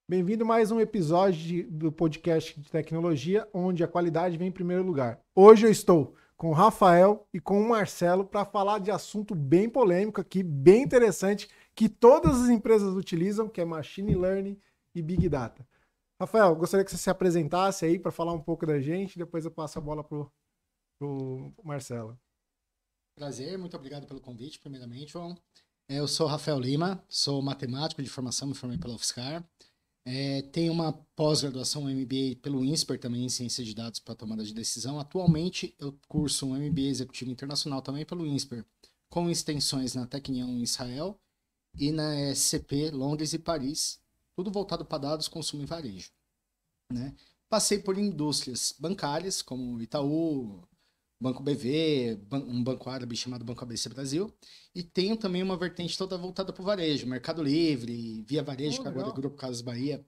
Bem-vindo a mais um episódio do podcast de tecnologia, onde a qualidade vem em primeiro lugar. Hoje eu estou com o Rafael e com o Marcelo para falar de assunto bem polêmico aqui, bem interessante, que todas as empresas utilizam, que é Machine Learning e Big Data. Rafael, gostaria que você se apresentasse aí para falar um pouco da gente, depois eu passo a bola pro Marcelo. Prazer, muito obrigado pelo convite, primeiramente, João. Eu sou Rafael Lima, sou matemático de formação, me formei pela UFSCar. Tenho uma pós-graduação, um MBA pelo INSPER, também em Ciência de Dados para Tomada de Decisão. Atualmente, eu curso um MBA Executivo Internacional também pelo INSPER, com extensões na Technion em Israel e na SCP Londres e Paris, tudo voltado para dados, consumo e varejo, né? Passei por indústrias bancárias, como Itaú, Banco BV, um banco árabe chamado Banco ABC Brasil, e tenho também uma vertente toda voltada para o varejo, Mercado Livre, Via Varejo, que agora é Grupo Casas Bahia,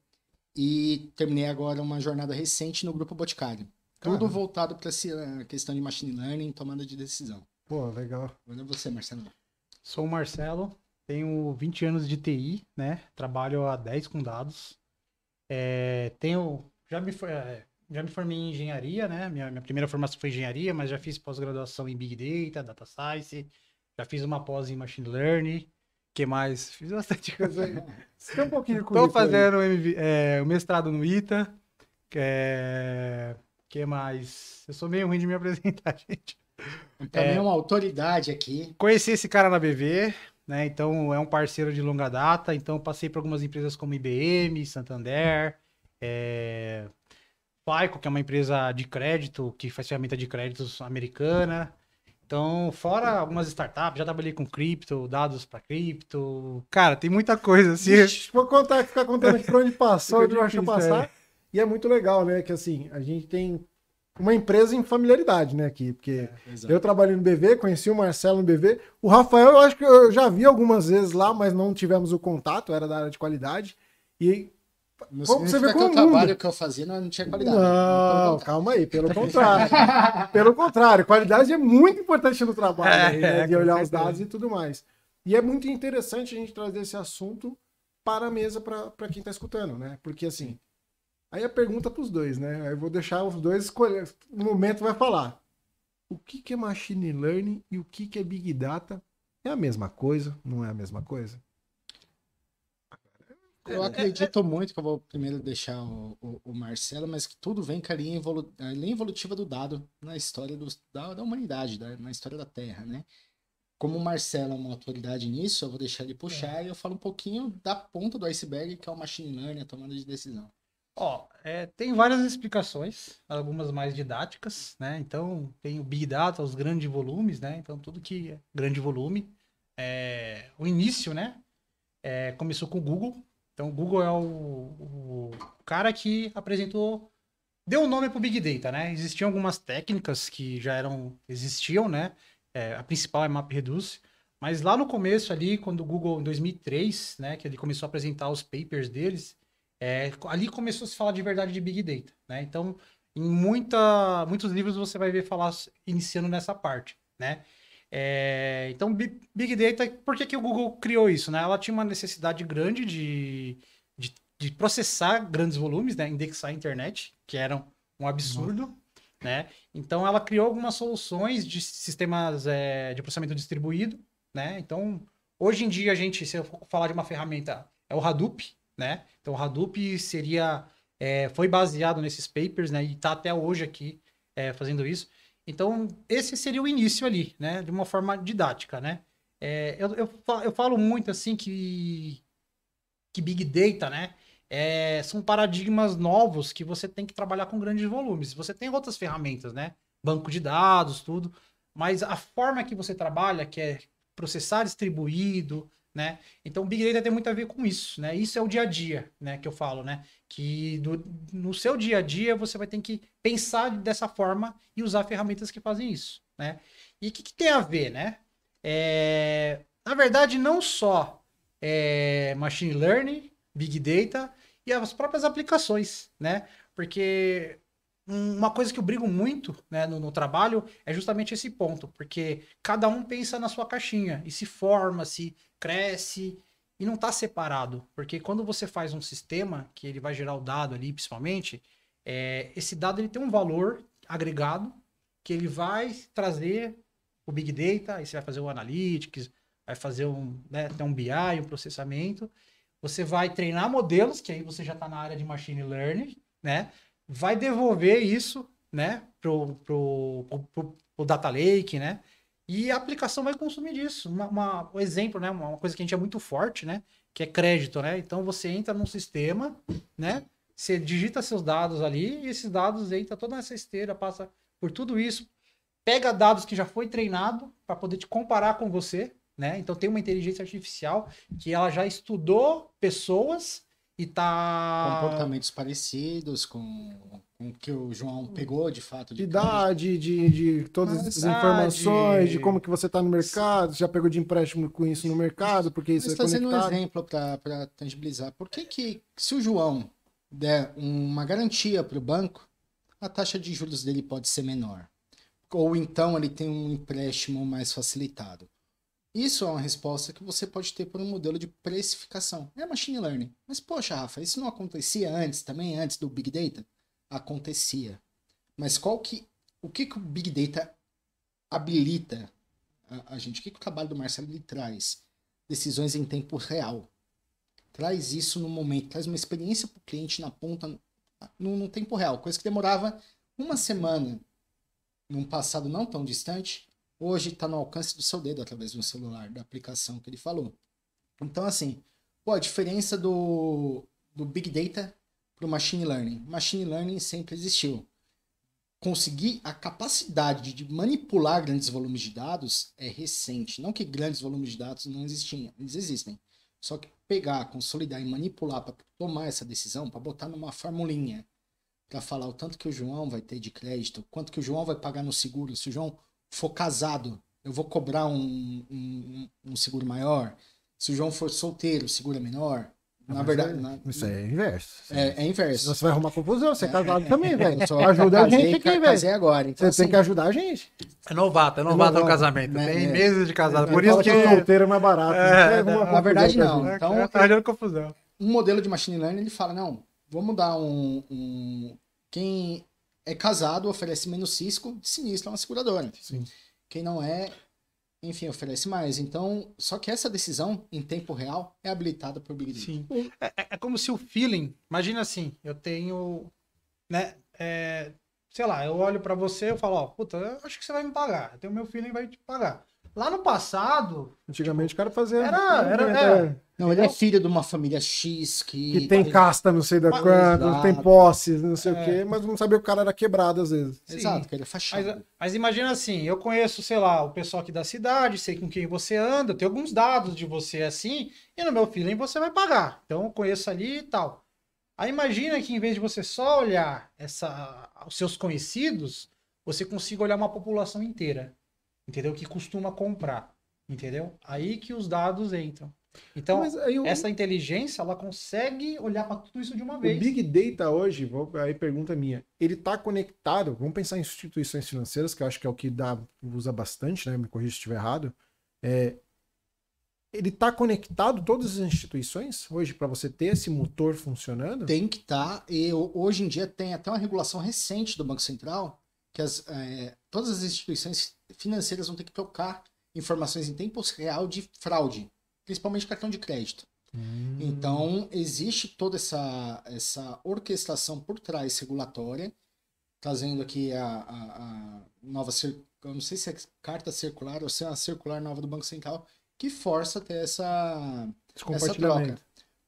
e terminei agora uma jornada recente no Grupo Boticário. Tudo voltado para essa questão de machine learning, tomada de decisão. Pô, legal. Agora é você, Marcelo. Sou o Marcelo, tenho 20 anos de TI, né? Trabalho há 10 com dados. Já me formei em engenharia, né? Minha primeira formação foi engenharia, mas já fiz pós-graduação em Big Data, Data Science, já fiz uma pós em Machine Learning. Que mais? Fiz bastante coisa aí. Estou um pouquinho Estou fazendo o mestrado no ITA. Que mais? Eu sou meio ruim de me apresentar, gente. Também é uma autoridade aqui. Conheci esse cara na BV, né? Então é um parceiro de longa data. Então passei por algumas empresas como IBM, Santander, FICO, que é uma empresa de crédito, que faz ferramenta de créditos americana. Então, fora algumas startups, já trabalhei com cripto, dados para cripto. Cara, tem muita coisa assim. Vou ficar contando aqui por onde passou, onde eu acho passar. E é muito legal, né? Que assim, a gente tem uma empresa em familiaridade, né, aqui. Porque eu trabalhei no BV, conheci o Marcelo no BV. O Rafael, eu acho que eu já vi algumas vezes lá, mas não tivemos o contato, era da área de qualidade. E não significa que o trabalho que eu fazia não tinha qualidade. Não, calma aí, pelo contrário. Pelo contrário, qualidade é muito importante no trabalho, né, de olhar os dados e tudo mais. E é muito interessante a gente trazer esse assunto para a mesa para quem está escutando, né? Porque assim, aí a pergunta para os dois, né? Aí eu vou deixar os dois escolher. No momento vai falar. O que é Machine Learning e o que é Big Data? É a mesma coisa? Não é a mesma coisa? Eu acredito muito que eu vou primeiro deixar o Marcelo, mas que tudo vem com a linha evolutiva do dado na história da humanidade, na história da Terra, né? Como o Marcelo é uma autoridade nisso, eu vou deixar ele puxar e eu falo um pouquinho da ponta do iceberg, que é o machine learning, a tomada de decisão. Tem várias explicações, algumas mais didáticas, né? Então, tem o Big Data, os grandes volumes, né? Então, tudo que é grande volume. O início, né? Começou com o Google. Então, o Google é o cara que deu o nome para o Big Data, né? Existiam algumas técnicas que existiam, né? A principal é MapReduce. Mas lá no começo ali, quando o Google, em 2003, né? Que ele começou a apresentar os papers deles, ali começou a se falar de verdade de Big Data, né? Então, em muitos livros você vai ver falar iniciando nessa parte, né? Então, Big Data, por que o Google criou isso, né? Ela tinha uma necessidade grande de processar grandes volumes, né? Indexar a internet, que era um absurdo, né? Então, ela criou algumas soluções de sistemas de processamento distribuído, né? Então, hoje em dia, se eu for falar de uma ferramenta, é o Hadoop, né? Então, o Hadoop foi baseado nesses papers, né? E está até hoje aqui fazendo isso. Então, esse seria o início ali, né? De uma forma didática, né? Eu falo muito assim que Big Data, né? São paradigmas novos que você tem que trabalhar com grandes volumes. Você tem outras ferramentas, né? Banco de dados, tudo. Mas a forma que você trabalha, que é processar distribuído, né? Então, Big Data tem muito a ver com isso, né? Isso é o dia a dia, né? Que eu falo, né? Que no seu dia a dia você vai ter que pensar dessa forma e usar ferramentas que fazem isso, né? E o que tem a ver, né? Na verdade, não só Machine Learning, Big Data e as próprias aplicações, né? Porque uma coisa que eu brigo muito, né, no trabalho é justamente esse ponto, porque cada um pensa na sua caixinha e se forma, se cresce. e não está separado. Porque quando você faz um sistema, que ele vai gerar o dado ali, principalmente, esse dado ele tem um valor agregado que ele vai trazer o Big Data, aí você vai fazer o Analytics, vai fazer tem um BI, um processamento. Você vai treinar modelos, que aí você já está na área de Machine Learning, né? Vai devolver isso, né, pro Data Lake, né? E a aplicação vai consumir disso. Um exemplo, né? Uma coisa que a gente é muito forte, né? Que é crédito, né? Então você entra num sistema, né? Você digita seus dados ali e esses dados entram toda essa esteira, passa por tudo isso, pega dados que já foi treinado para poder te comparar com você, né? Então tem uma inteligência artificial que ela já estudou pessoas e tá... Comportamentos parecidos com o que o João pegou, de fato. De idade, de todas as informações, de como que você está no mercado, já pegou de empréstimo com isso no mercado, porque isso Mas é fazendo conectado. um exemplo para tangibilizar, por que se o João der uma garantia para o banco, a taxa de juros dele pode ser menor? Ou então ele tem um empréstimo mais facilitado? Isso é uma resposta que você pode ter por um modelo de precificação. É machine learning. Mas, poxa, Rafa, isso não acontecia antes também, antes do Big Data? Acontecia. Mas o que o Big Data habilita a gente? O que o trabalho do Marcelo ele traz? Decisões em tempo real. Traz isso no momento, traz uma experiência para o cliente na ponta, no tempo real. Coisa que demorava uma semana num passado não tão distante, hoje está no alcance do seu dedo através do celular, da aplicação que ele falou. Então, assim, a diferença do Big Data para o Machine Learning. Machine Learning sempre existiu. Conseguir a capacidade de manipular grandes volumes de dados é recente. Não que grandes volumes de dados não existiam, eles existem. Só que pegar, consolidar e manipular para tomar essa decisão, para botar numa formulinha, para falar o tanto que o João vai ter de crédito, quanto que o João vai pagar no seguro, se o João for casado, eu vou cobrar um seguro maior. Se o João for solteiro, o seguro é menor. Na verdade... Isso aí é inverso. É inverso. Você vai arrumar confusão, você é casado também, velho. Ajuda Ajuda a gente aqui, velho. Casei agora. Então, Você tem que ajudar a gente. É novato no casamento. Tem meses de casado. Por isso que solteiro é mais barato. Na verdade, não. Então, tá gerando confusão. Um modelo de machine learning, ele fala, não, vamos dar quem é casado oferece menos risco de sinistro a uma seguradora. Sim. Quem não é, enfim, oferece mais. Então, só que essa decisão, em tempo real, é habilitada por Big Data. Sim. É como se o feeling... Imagina assim, eu tenho... né? Sei lá, eu olho pra você e falo, ó, puta, eu acho que você vai me pagar. Eu tenho meu feeling vai te pagar. Lá no passado... Antigamente o cara fazia... Não, ele é filho de uma família X que tem casta, não sei da quanto, tem posses, não sei o quê, mas não sabia que o cara era quebrado às vezes. Sim. Exato, que ele é fachada. Mas imagina assim, eu conheço, sei lá, o pessoal aqui da cidade, sei com quem você anda, eu tenho alguns dados de você assim, e no meu feeling você vai pagar. Então eu conheço ali e tal. Aí imagina que em vez de você só olhar os seus conhecidos, você consiga olhar uma população inteira, entendeu? Que costuma comprar, entendeu? Aí que os dados entram. Então, essa inteligência, ela consegue olhar para tudo isso de uma vez. O Big Data hoje, aí pergunta minha, ele está conectado, vamos pensar em instituições financeiras, que eu acho que é o que usa bastante, né? Me corrija se estiver errado. Ele está conectado todas as instituições hoje para você ter esse motor funcionando? Tem que estar. E hoje em dia tem até uma regulação recente do Banco Central que todas as instituições financeiras vão ter que trocar informações em tempo real de fraude, principalmente cartão de crédito. Então, existe toda essa orquestração por trás regulatória, trazendo aqui a nova, eu não sei se é carta circular ou se é a circular nova do Banco Central, que força a ter essa troca.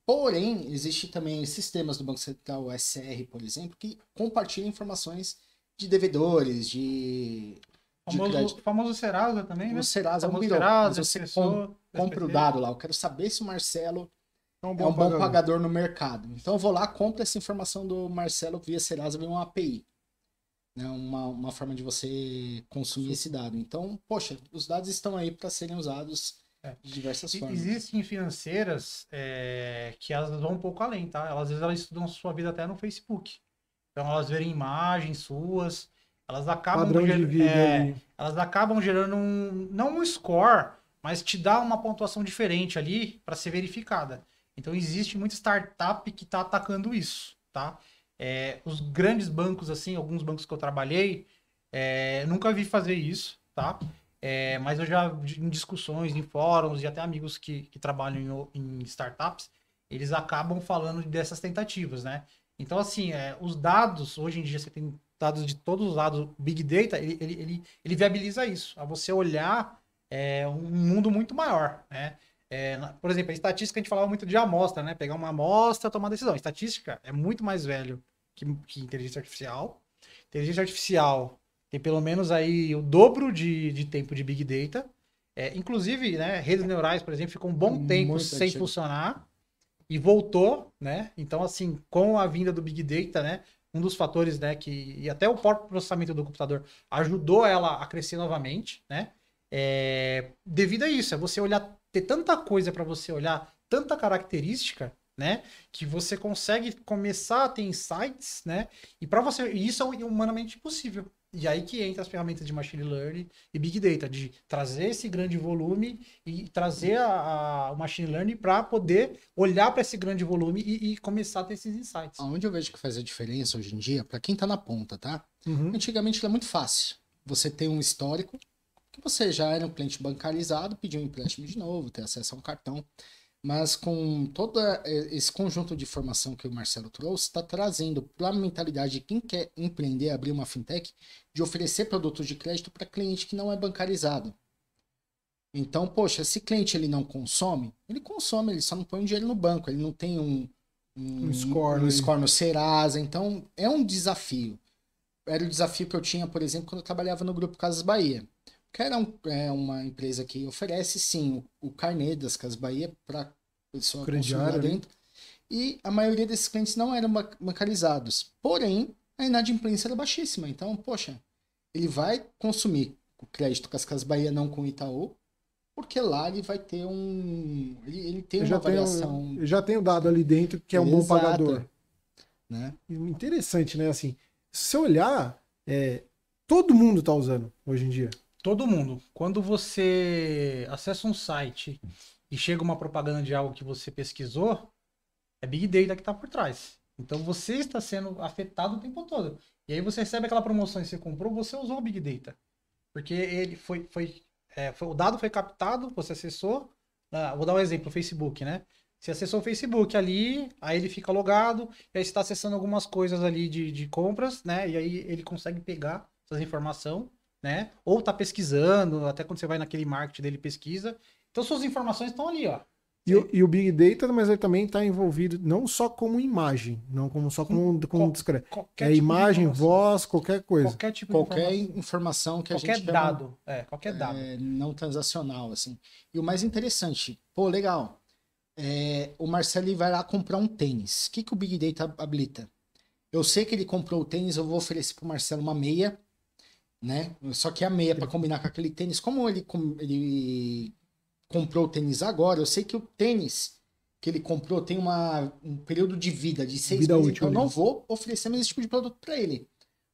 Porém, existe também sistemas do Banco Central, o SR, por exemplo, que compartilham informações de devedores, de crédito. O famoso Serasa também, né? O Serasa é um birô, mas você compra o dado lá. Eu quero saber se o Marcelo é um bom pagador no mercado. Então eu vou lá, compro essa informação do Marcelo via Serasa, via uma API. Né? Uma forma de você consumir esse dado. Então, poxa, os dados estão aí para serem usados de diversas formas. Existem financeiras que elas vão um pouco além, tá? Às vezes elas estudam sua vida até no Facebook. Então elas verem imagens suas, elas acabam gerando não um score, mas te dá uma pontuação diferente ali para ser verificada. Então existe muita startup que está atacando isso, tá? Os grandes bancos, assim, alguns bancos que eu trabalhei, nunca vi fazer isso, tá? Mas eu já, em discussões, em fóruns e até amigos que trabalham em startups, eles acabam falando dessas tentativas, né? Então, assim, os dados, hoje em dia você tem dados de todos os lados, o Big Data, ele viabiliza isso, a você olhar um mundo muito maior, né? Por exemplo, a estatística, a gente falava muito de amostra, né? Pegar uma amostra, tomar decisão. Estatística é muito mais velho que inteligência artificial. Inteligência artificial tem pelo menos aí o dobro de tempo de Big Data. Inclusive, né, redes neurais, por exemplo, ficou um bom tempo Muito sem antigo. funcionar e voltou, né? Então, assim, com a vinda do Big Data, né? Um dos fatores, né, e até o próprio processamento do computador ajudou ela a crescer novamente, né? Devido a isso, você olhar, ter tanta coisa para você olhar, tanta característica, né, que você consegue começar a ter insights, né, e para você, isso é humanamente possível. E aí que entra as ferramentas de machine learning e big data, de trazer esse grande volume e trazer o machine learning para poder olhar para esse grande volume e começar a ter esses insights. Onde eu vejo que faz a diferença hoje em dia, para quem tá na ponta, tá? Uhum. Antigamente era muito fácil. Você tem um histórico, que você já era um cliente bancarizado, pediu um empréstimo de novo, ter acesso a um cartão. Mas com todo esse conjunto de informação que o Marcelo trouxe, está trazendo para a mentalidade de quem quer empreender, abrir uma fintech, de oferecer produtos de crédito para cliente que não é bancarizado. Então, poxa, esse cliente ele não consome, ele só não põe o dinheiro no banco, ele não tem um score no Serasa, então é um desafio. Era o desafio que eu tinha, por exemplo, quando eu trabalhava no Grupo Casas Bahia. Que era uma empresa que oferece, sim, o carnê das Casas Bahia para a pessoa consumir lá dentro. E a maioria desses clientes não eram bancarizados. Porém, a inadimplência era baixíssima. Então, poxa, ele vai consumir o crédito com as Casas Bahia, não com o Itaú, porque lá ele vai ter ele tem uma variação... Eu já tenho dado ali dentro que é um bom pagador. Né? Interessante, né? Assim, se você olhar, todo mundo está usando hoje em dia. Todo mundo. Quando você acessa um site e chega uma propaganda de algo que você pesquisou, é Big Data que está por trás. Então você está sendo afetado o tempo todo. E aí você recebe aquela promoção e você comprou, você usou o Big Data. Porque ele o dado foi captado, você acessou. Vou dar um exemplo, o Facebook, né? Você acessou o Facebook ali, aí ele fica logado, e aí você está acessando algumas coisas ali de compras, né? E aí ele consegue pegar essas informações, né? Ou tá pesquisando, até quando você vai naquele marketing dele pesquisa. Então suas informações estão ali, ó. E o Big Data, mas ele também está envolvido não só como imagem, não só como discreto. Qualquer tipo imagem, voz, qualquer coisa. Qualquer tipo qualquer de informação que a gente chama, dado. Qualquer dado. Não transacional, assim. E o mais interessante, pô, legal. O Marcelo vai lá comprar um tênis. O que o Big Data habilita? Eu sei que ele comprou o tênis, eu vou oferecer pro Marcelo uma meia, né? Só que a meia para combinar com aquele tênis, como ele comprou o tênis agora, eu sei que o tênis que ele comprou tem um período de vida de 6 meses, então eu não vou oferecer mais esse tipo de produto para ele.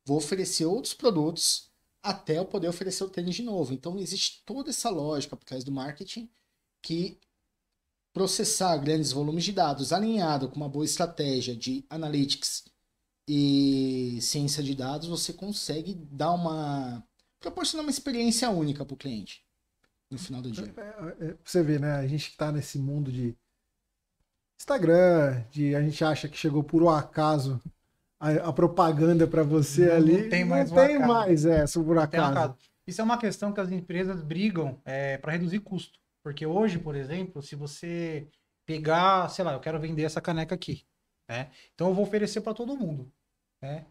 Vou oferecer outros produtos até eu poder oferecer o tênis de novo. Então existe toda essa lógica por trás do marketing que processar grandes volumes de dados alinhado com uma boa estratégia de analytics e ciência de dados, você consegue proporcionar uma experiência única para o cliente no final do dia. Você vê, né? A gente está nesse mundo de Instagram, a gente acha que chegou por um acaso a propaganda para você ali. Não tem mais, por acaso. Isso é uma questão que as empresas brigam para reduzir custo. Porque hoje, por exemplo, se você pegar, sei lá, eu quero vender essa caneca aqui, né? Então eu vou oferecer para todo mundo, né?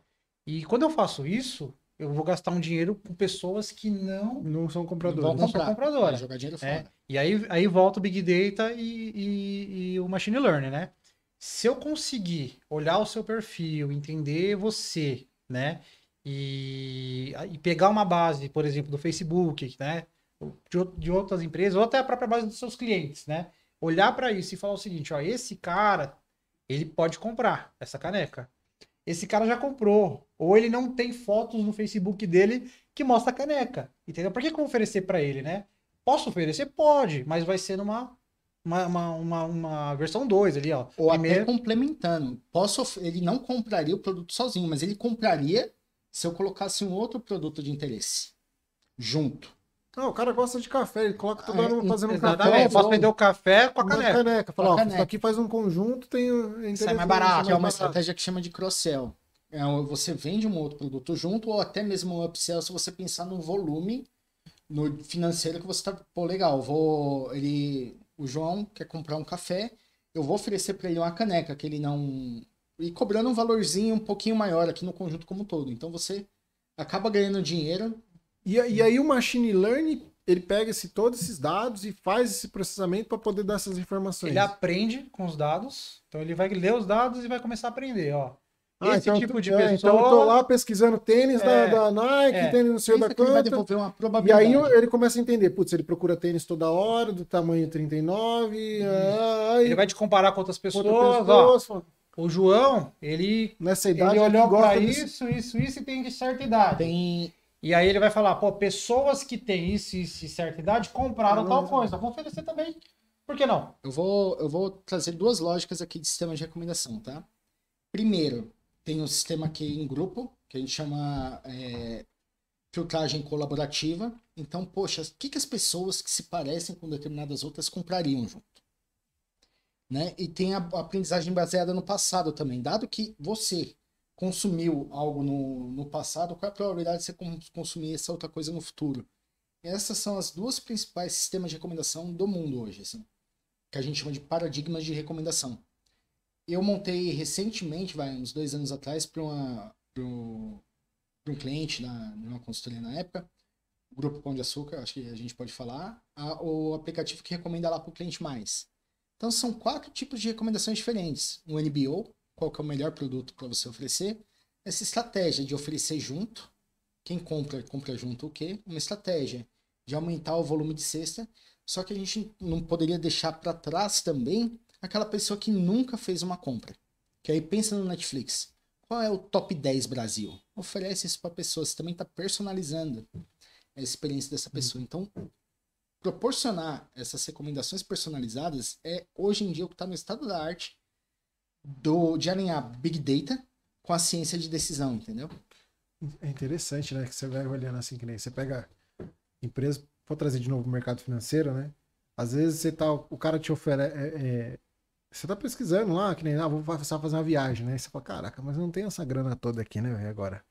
E quando eu faço isso, eu vou gastar um dinheiro com pessoas que não são compradoras. Não são compradoras. Jogar dinheiro fora. E aí volta o Big Data e o Machine Learning, né? Se eu conseguir olhar o seu perfil, entender você, né? E pegar uma base, por exemplo, do Facebook, né? De outras empresas, ou até a própria base dos seus clientes, né? Olhar para isso e falar o seguinte, ó, esse cara, ele pode comprar essa caneca. Esse cara já comprou. Ou ele não tem fotos no Facebook dele que mostra a caneca. Entendeu? Por que eu vou oferecer para ele, né? Posso oferecer? Pode, mas vai ser numa uma versão 2 ali, ó. Ou até complementando. Ele não compraria o produto sozinho, mas ele compraria se eu colocasse um outro produto de interesse junto. Não, o cara gosta de café, ele coloca toda hora fazendo um exatamente. café. Eu posso vender o café com a caneca. Fala, ó, isso aqui faz um conjunto, sai mais barato. Que é uma estratégia que chama de cross-sell. Você vende um outro produto junto, ou até mesmo um upsell, se você pensar no volume no financeiro que você tá... Pô, legal, o João quer comprar um café, eu vou oferecer para ele uma caneca, que ele não... E cobrando um valorzinho um pouquinho maior aqui no conjunto como um todo. Então você acaba ganhando dinheiro. E aí o Machine Learning, ele pega todos esses dados e faz esse processamento para poder dar essas informações. Ele aprende com os dados, então ele vai ler os dados e vai começar a aprender, ó. Esse então, tipo de pessoa... Então eu tô lá pesquisando tênis da Nike, tênis no seu da Ele vai devolver uma probabilidade. E aí ele começa a entender, putz, ele procura tênis toda hora, do tamanho 39... Ele vai te comparar com outras pessoas, ó. O João, nessa idade, ele olhou pra isso e tem certa idade. E aí ele vai falar, pô, pessoas que têm isso e certa idade compraram tal coisa. Eu vou oferecer também. Por que não? Eu vou trazer duas lógicas aqui de sistema de recomendação, tá? Primeiro, tem um sistema aqui em grupo, que a gente chama filtragem colaborativa. Então, poxa, o que as pessoas que se parecem com determinadas outras comprariam junto? Né? E tem a aprendizagem baseada no passado também. Dado que você consumiu algo no passado, qual é a probabilidade de você consumir essa outra coisa no futuro? Essas são as duas principais sistemas de recomendação do mundo hoje, assim, que a gente chama de paradigmas de recomendação. Eu montei recentemente, uns 2 anos atrás, para um cliente, numa consultoria na época, o Grupo Pão de Açúcar, acho que a gente pode falar, o aplicativo que recomenda lá para o cliente mais. Então são 4 tipos de recomendações diferentes. Um NBO, qual que é o melhor produto para você oferecer. Essa estratégia de oferecer junto, quem compra junto o quê? Uma estratégia de aumentar o volume de cesta, só que a gente não poderia deixar para trás também aquela pessoa que nunca fez uma compra. Que aí pensa no Netflix. Qual é o top 10 Brasil? Oferece isso para a pessoa, você também está personalizando a experiência dessa pessoa. Então, proporcionar essas recomendações personalizadas é hoje em dia o que está no estado da arte de alinhar Big Data com a ciência de decisão, entendeu? É interessante, né? Que você vai olhando assim, que nem você pega empresa, vou trazer de novo o mercado financeiro, né? Às vezes o cara te oferece... você tá pesquisando lá, que nem, vou fazer uma viagem, né? E você fala, caraca, mas eu não tenho essa grana toda aqui, né, velho, agora.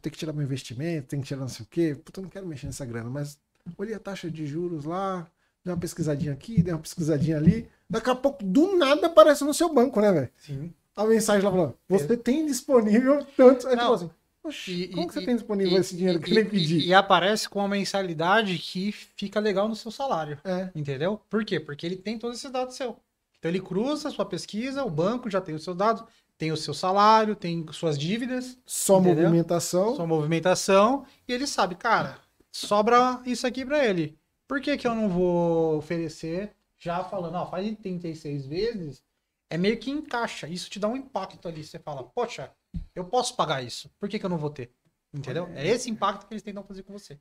Tem que tirar meu investimento, tem que tirar não sei o quê. Puta, eu não quero mexer nessa grana, mas olhei a taxa de juros lá, dei uma pesquisadinha aqui, dei uma pesquisadinha ali. Daqui a pouco, do nada, aparece no seu banco, né, velho? Sim. A mensagem lá falando, você tem disponível tanto... Aí não, assim, oxi, como que você tem disponível esse dinheiro que ele pedir? E aparece com uma mensalidade que fica legal no seu salário, entendeu? Por quê? Porque ele tem todos esses dados seus. Então ele cruza a sua pesquisa, o banco já tem os seus dados, tem o seu salário, tem suas dívidas. Só entendeu? movimentação. Só movimentação. E ele sabe, cara, sobra isso aqui pra ele. Por que que eu não vou oferecer já falando, ó, faz 36 vezes, é meio que encaixa. Isso te dá um impacto ali. Você fala, poxa, eu posso pagar isso. Por que que eu não vou ter? Entendeu? É esse impacto que eles tentam fazer com você.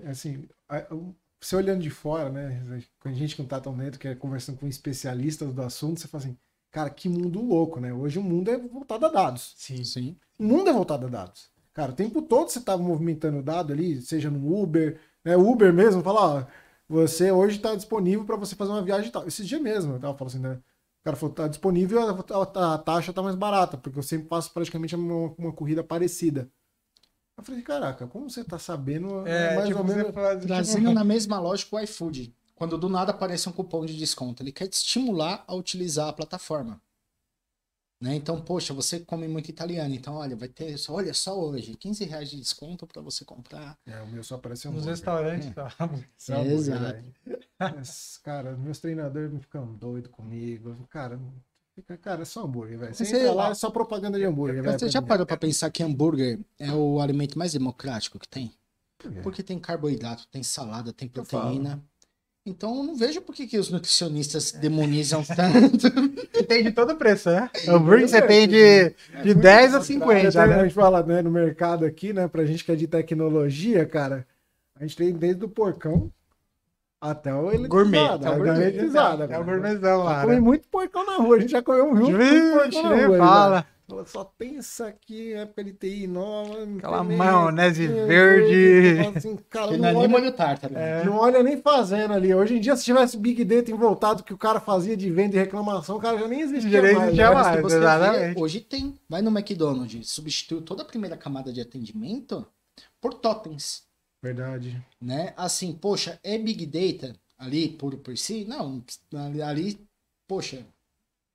Assim, você olhando de fora, né? Com a gente que não tá tão dentro, que é conversando com especialistas do assunto, você fala assim, cara, que mundo louco, né? Hoje o mundo é voltado a dados. Sim. O mundo é voltado a dados. Cara, o tempo todo você tá movimentando dado ali, seja no Uber, né? Uber mesmo, fala, ó, você hoje tá disponível para você fazer uma viagem e tal. Esses dias mesmo, eu tava falando assim, né? O cara falou, tá disponível, a taxa tá mais barata, porque eu sempre faço praticamente uma corrida parecida. Eu falei, caraca, como você tá sabendo mais ou menos... Trazendo na mesma lógica o iFood. Quando do nada aparece um cupom de desconto, ele quer te estimular a utilizar a plataforma. Né? Então, poxa, você come muito italiano, então olha, vai ter, olha só hoje, R$15 de desconto para você comprar. O meu só aparece nos restaurantes. Exato. Mas, cara, meus treinadores ficam doidos comigo. Cara, é só hambúrguer, velho. É só propaganda de hambúrguer, velho. Você já parou pra pensar que hambúrguer é o alimento mais democrático que tem? Porque tem carboidrato, tem salada, tem proteína. Então eu não vejo por que os nutricionistas demonizam tanto. Tem de todo preço, né? Hambúrguer você tem de 10 a 50. Né? A gente fala, né, no mercado aqui, né? Pra gente que é de tecnologia, cara, a gente tem desde o porcão Até o elitizado. Gourmet. É o elitizado. É o gourmetzão lá, Comi né? muito porcão na rua. A gente já comeu junto. Vixe, nem rua, fala. Né? Só pensa aqui, época de TI nova. Aquela maionese verde. Assim, cara, Que não não é nem olha, molho tártaro. né? não olha nem fazendo ali. Hoje em dia, se tivesse Big Data voltado que o cara fazia de venda e reclamação, o cara já nem existia Já nem mais. existia né? mais. Mas se você exatamente. ver, hoje tem. Vai no McDonald's, substitui toda a primeira camada de atendimento por totens. Verdade. Né? Assim, poxa, é Big Data ali por si? Não, ali, poxa,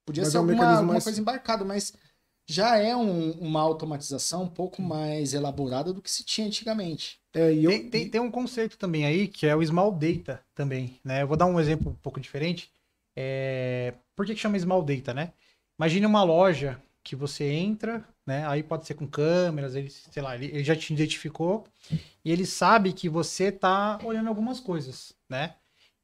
podia Mas ser é um alguma mecanismo mais- coisa embarcada, mas já é uma automatização um pouco mais elaborada do que se tinha antigamente. E Tem um conceito também aí, que é o Small Data também, né? Eu vou dar um exemplo um pouco diferente. Por que chama Small Data, né? Imagine uma loja que você entra, né? Aí pode ser com câmeras, ele, sei lá, ele já te identificou e ele sabe que você tá olhando algumas coisas, né?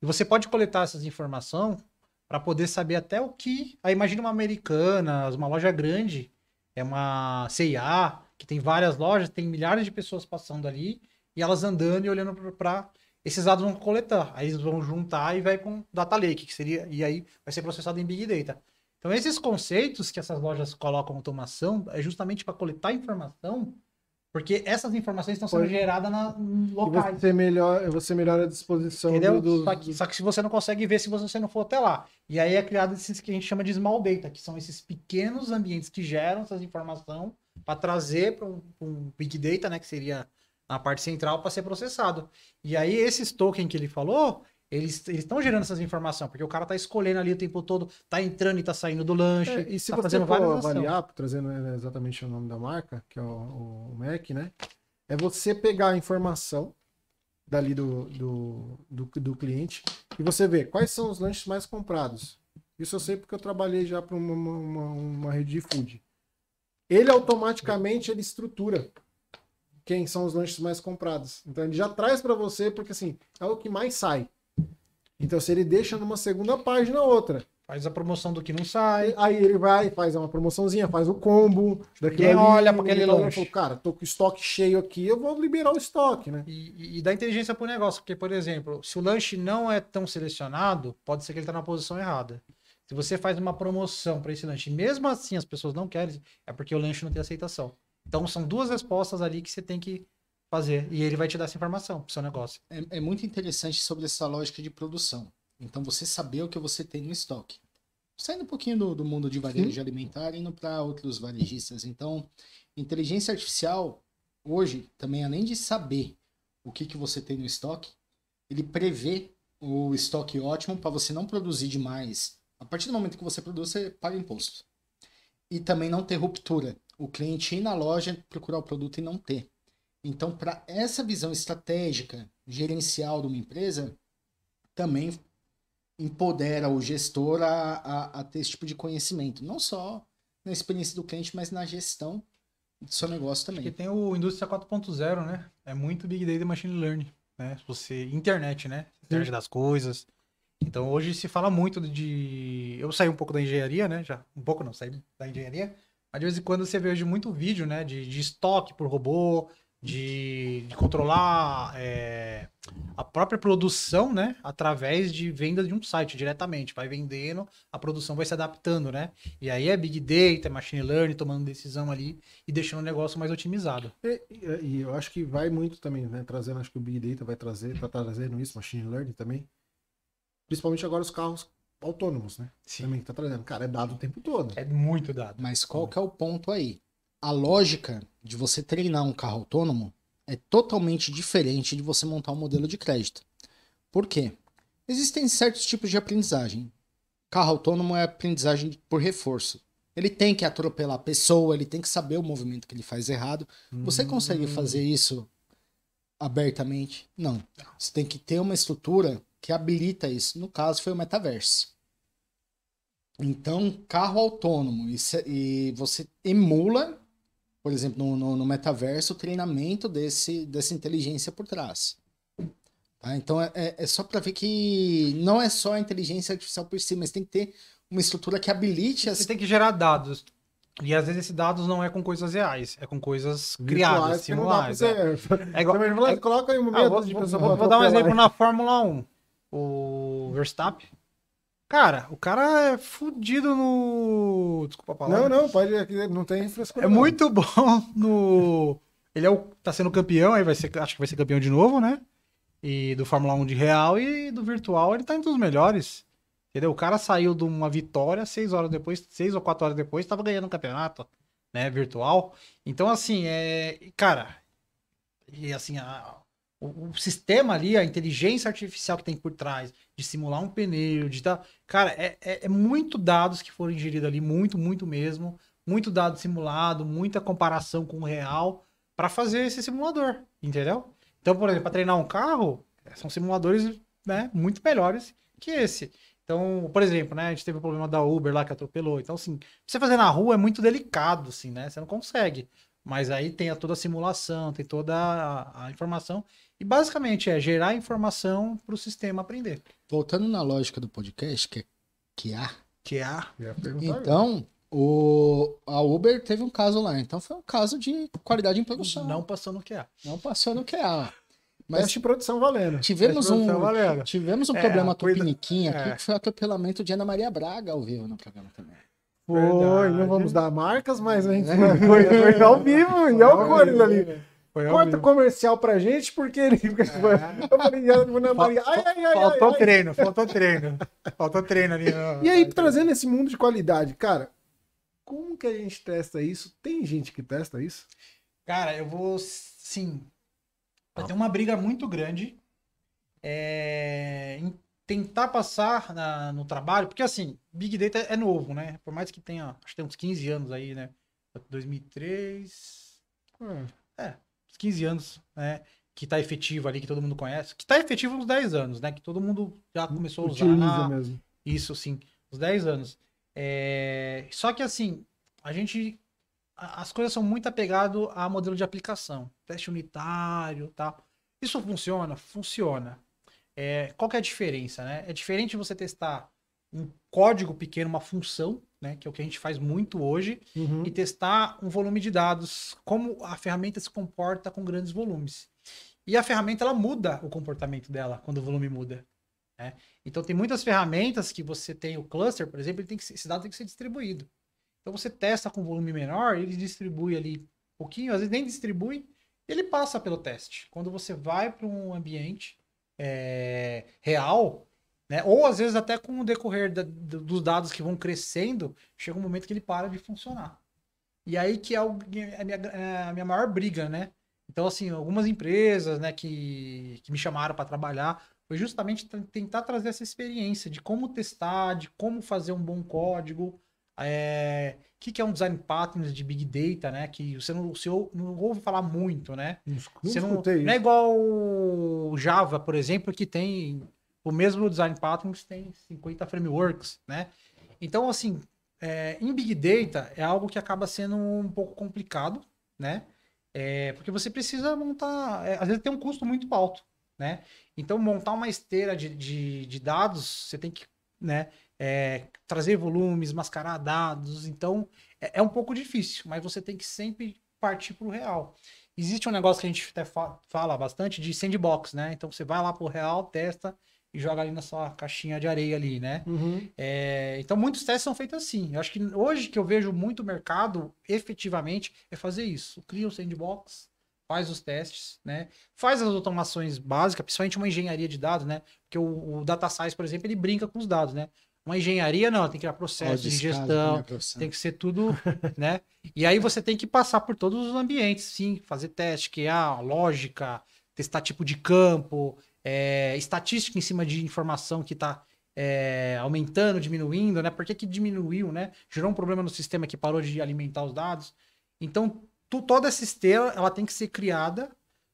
E você pode coletar essas informações para poder saber até o que... Aí imagina uma Americanas, uma loja grande, é uma C&A, que tem várias lojas, tem milhares de pessoas passando ali, e elas andando e olhando para esses dados vão coletar. Aí eles vão juntar e vai com Data Lake, que seria, e aí vai ser processado em Big Data. Então esses conceitos que essas lojas colocam automação é justamente para coletar informação, porque essas informações estão sendo geradas em locais. E você melhora a disposição Entendeu? do... Só que se você não consegue ver se você não for até lá. E aí é criado esses que a gente chama de small data, que são esses pequenos ambientes que geram essas informações para trazer para um big data, né, que seria na parte central para ser processado. E aí esses tokens que ele falou, eles estão gerando essas informações, porque o cara tá escolhendo ali o tempo todo, tá entrando e tá saindo do lanche, E se tá você fazendo for várias ações. avaliar, trazendo exatamente o nome da marca, que é o Mac, né? É você pegar a informação dali do cliente e você ver quais são os lanches mais comprados. Isso eu sei porque eu trabalhei já para uma rede de food. Ele automaticamente ele estrutura quem são os lanches mais comprados. Então ele já traz para você porque assim, é o que mais sai. Então se ele deixa numa segunda página outra, Faz a promoção do que não sai. aí ele vai, faz uma promoçãozinha, faz o combo. Quem olha pra aquele lanche. Falou, cara, tô com o estoque cheio aqui, eu vou liberar o estoque, né? E dá inteligência pro negócio, porque, por exemplo, se o lanche não é tão selecionado, pode ser que ele tá na posição errada. Se você faz uma promoção para esse lanche, e mesmo assim as pessoas não querem, é porque o lanche não tem aceitação. Então são duas respostas ali que você tem que fazer. E ele vai te dar essa informação pro seu negócio. É muito interessante sobre essa lógica de produção. Então, você saber o que você tem no estoque. Saindo um pouquinho do mundo de varejo alimentar, indo para outros varejistas. Então, inteligência artificial, hoje, também, além de saber o que você tem no estoque, ele prevê o estoque ótimo para você não produzir demais. A partir do momento que você produz, você paga imposto. E também não ter ruptura. O cliente ir na loja, procurar o produto e não ter. Então, para essa visão estratégica, gerencial de uma empresa, também empodera o gestor a ter esse tipo de conhecimento. Não só na experiência do cliente, mas na gestão do seu negócio também. Porque tem o Indústria 4.0, né? É muito Big Data e Machine Learning, né? Internet, né? Internet das coisas. Então, hoje se fala muito de... Eu saí um pouco da engenharia, né? Já, um pouco não, saí da engenharia. Mas de vez em quando você vê hoje muito vídeo, né? De estoque por robô, de controlar a própria produção, né? Através de vendas de um site diretamente. Vai vendendo, a produção vai se adaptando, né? E aí é Big Data, Machine Learning, tomando decisão ali e deixando o negócio mais otimizado. E eu acho que vai muito também, né? Trazendo, acho que o Big Data vai trazer, tá trazendo isso, Machine Learning também. Principalmente agora os carros autônomos, né? Sim. Também que tá trazendo. Cara, é dado o tempo todo. É muito dado. Mas qual que é o ponto aí? A lógica de você treinar um carro autônomo é totalmente diferente de você montar um modelo de crédito. Por quê? Existem certos tipos de aprendizagem. Carro autônomo é aprendizagem por reforço. Ele tem que atropelar a pessoa, ele tem que saber o movimento que ele faz errado. Você consegue fazer isso abertamente? Não. Você tem que ter uma estrutura que habilita isso. No caso, foi o metaverso. Então, carro autônomo. E você emula, por exemplo, no metaverso, o treinamento dessa inteligência por trás. Tá? Então, é só para ver que não é só a inteligência artificial por si, mas tem que ter uma estrutura que habilite... Você tem que gerar dados. E às vezes esses dados não é com coisas reais, é com coisas criadas, simuladas. É igual. Coloca aí um vou dar um exemplo na Fórmula 1. o Verstappen. Cara, o cara é fudido no... Desculpa a palavra. Não, pode, não tem frescura. É muito bom no... Ele tá sendo campeão, aí acho que vai ser campeão de novo, né? E do Fórmula 1 de real e do virtual ele tá entre os melhores. Entendeu? O cara saiu de uma vitória 6 horas depois, 6 ou 4 horas depois, tava ganhando um campeonato, né, virtual. Então, assim, cara, e assim, o sistema ali, a inteligência artificial que tem por trás, de simular um pneu, cara, é muito dados que foram ingeridos ali, muito mesmo, muito dado simulado, muita comparação com o real, para fazer esse simulador, entendeu? Então, por exemplo, para treinar um carro, são simuladores, né, muito melhores que esse. Então, por exemplo, né, a gente teve o problema da Uber lá que atropelou. Então, assim, você fazer na rua é muito delicado, assim, né? Você não consegue. Mas aí tem toda a simulação, tem toda a informação. E basicamente é gerar informação para o sistema aprender. Voltando na lógica do podcast, que é QA. QA. Então, a Uber teve um caso lá. Então, foi um caso de qualidade em produção. Não passou no QA. Não passou no QA. Mas teste de produção valendo. Tivemos um problema tupiniquim aqui, é. que foi o atropelamento de Ana Maria Braga ao vivo no programa também. Foi, não vamos dar marcas, mas a gente foi ao vivo e ao cores ali. Corta comercial pra gente, porque ele... Eu falei, Ana Maria, Faltou treino ali. E aí, trazendo esse mundo de qualidade, cara, como que a gente testa isso? Tem gente que testa isso? Cara, eu vou, sim... Vai ter uma briga muito grande em tentar passar no trabalho, porque assim, Big Data é novo, né? Por mais que tenha, acho que tem uns 15 anos aí, né? 2003... uns 15 anos, né? Que tá efetivo ali, que todo mundo conhece. Que tá efetivo uns 10 anos, né? Que todo mundo já começou a usar. Mesmo. Isso, sim. Uns 10 anos. Só que assim, as coisas são muito apegadas a modelo de aplicação. Teste unitário e tal. Isso funciona? Funciona. Qual que é a diferença, né? É diferente você testar um código pequeno, uma função, né? Que é o que a gente faz muito hoje, e testar um volume de dados, como a ferramenta se comporta com grandes volumes. E a ferramenta, ela muda o comportamento dela quando o volume muda. Né? Então, tem muitas ferramentas que você tem o cluster, por exemplo, esse dado tem que ser distribuído. Então você testa com volume menor, ele distribui ali um pouquinho, às vezes nem distribui, ele passa pelo teste. Quando você vai para um ambiente real, né, ou às vezes até com o decorrer dos dados que vão crescendo, chega um momento que ele para de funcionar. E aí que é a minha maior briga, né? Então, assim, algumas empresas, né, que me chamaram para trabalhar, foi justamente tentar trazer essa experiência de como testar, de como fazer um bom código. Que é um design patterns de Big Data, né? Que você não ouve falar muito, né? Não é igual o Java, por exemplo, que tem o mesmo design patterns, tem 50 frameworks, né? Então, assim, em Big Data é algo que acaba sendo um pouco complicado, né? Porque você precisa montar... às vezes tem um custo muito alto, né? Então, montar uma esteira de dados, você tem que, né? Trazer volumes, mascarar dados, então é um pouco difícil, mas você tem que sempre partir para o real. Existe um negócio que a gente até fala bastante de sandbox, né? Então você vai lá para o real, testa e joga ali na sua caixinha de areia ali, né? Então muitos testes são feitos assim. Eu acho que hoje que eu vejo muito mercado, efetivamente, é fazer isso. Cria o sandbox, faz os testes, né? Faz as automações básicas, principalmente uma engenharia de dados, né? Porque o Data Science, por exemplo, ele brinca com os dados, né? Uma engenharia, não, tem que criar processo de gestão, tem que ser tudo, né? E aí você tem que passar por todos os ambientes, sim, fazer teste, QA, lógica, testar tipo de campo, estatística em cima de informação que está aumentando, diminuindo, né? Por que diminuiu, né? Gerou um problema no sistema que parou de alimentar os dados. Então, toda essa esteira, ela tem que ser criada.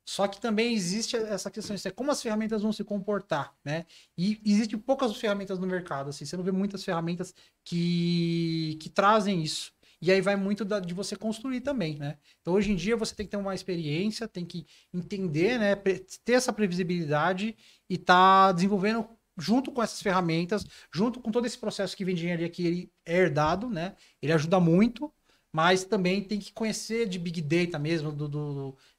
Só que também existe essa questão de como as ferramentas vão se comportar, né? E existem poucas ferramentas no mercado, assim, você não vê muitas ferramentas que trazem isso. E aí vai muito de você construir também, né? Então, hoje em dia, você tem que ter uma experiência, tem que entender, né? Ter essa previsibilidade e tá desenvolvendo junto com essas ferramentas, junto com todo esse processo que vem de engenharia que ele é herdado, né? Ele ajuda muito, mas também tem que conhecer de Big Data mesmo,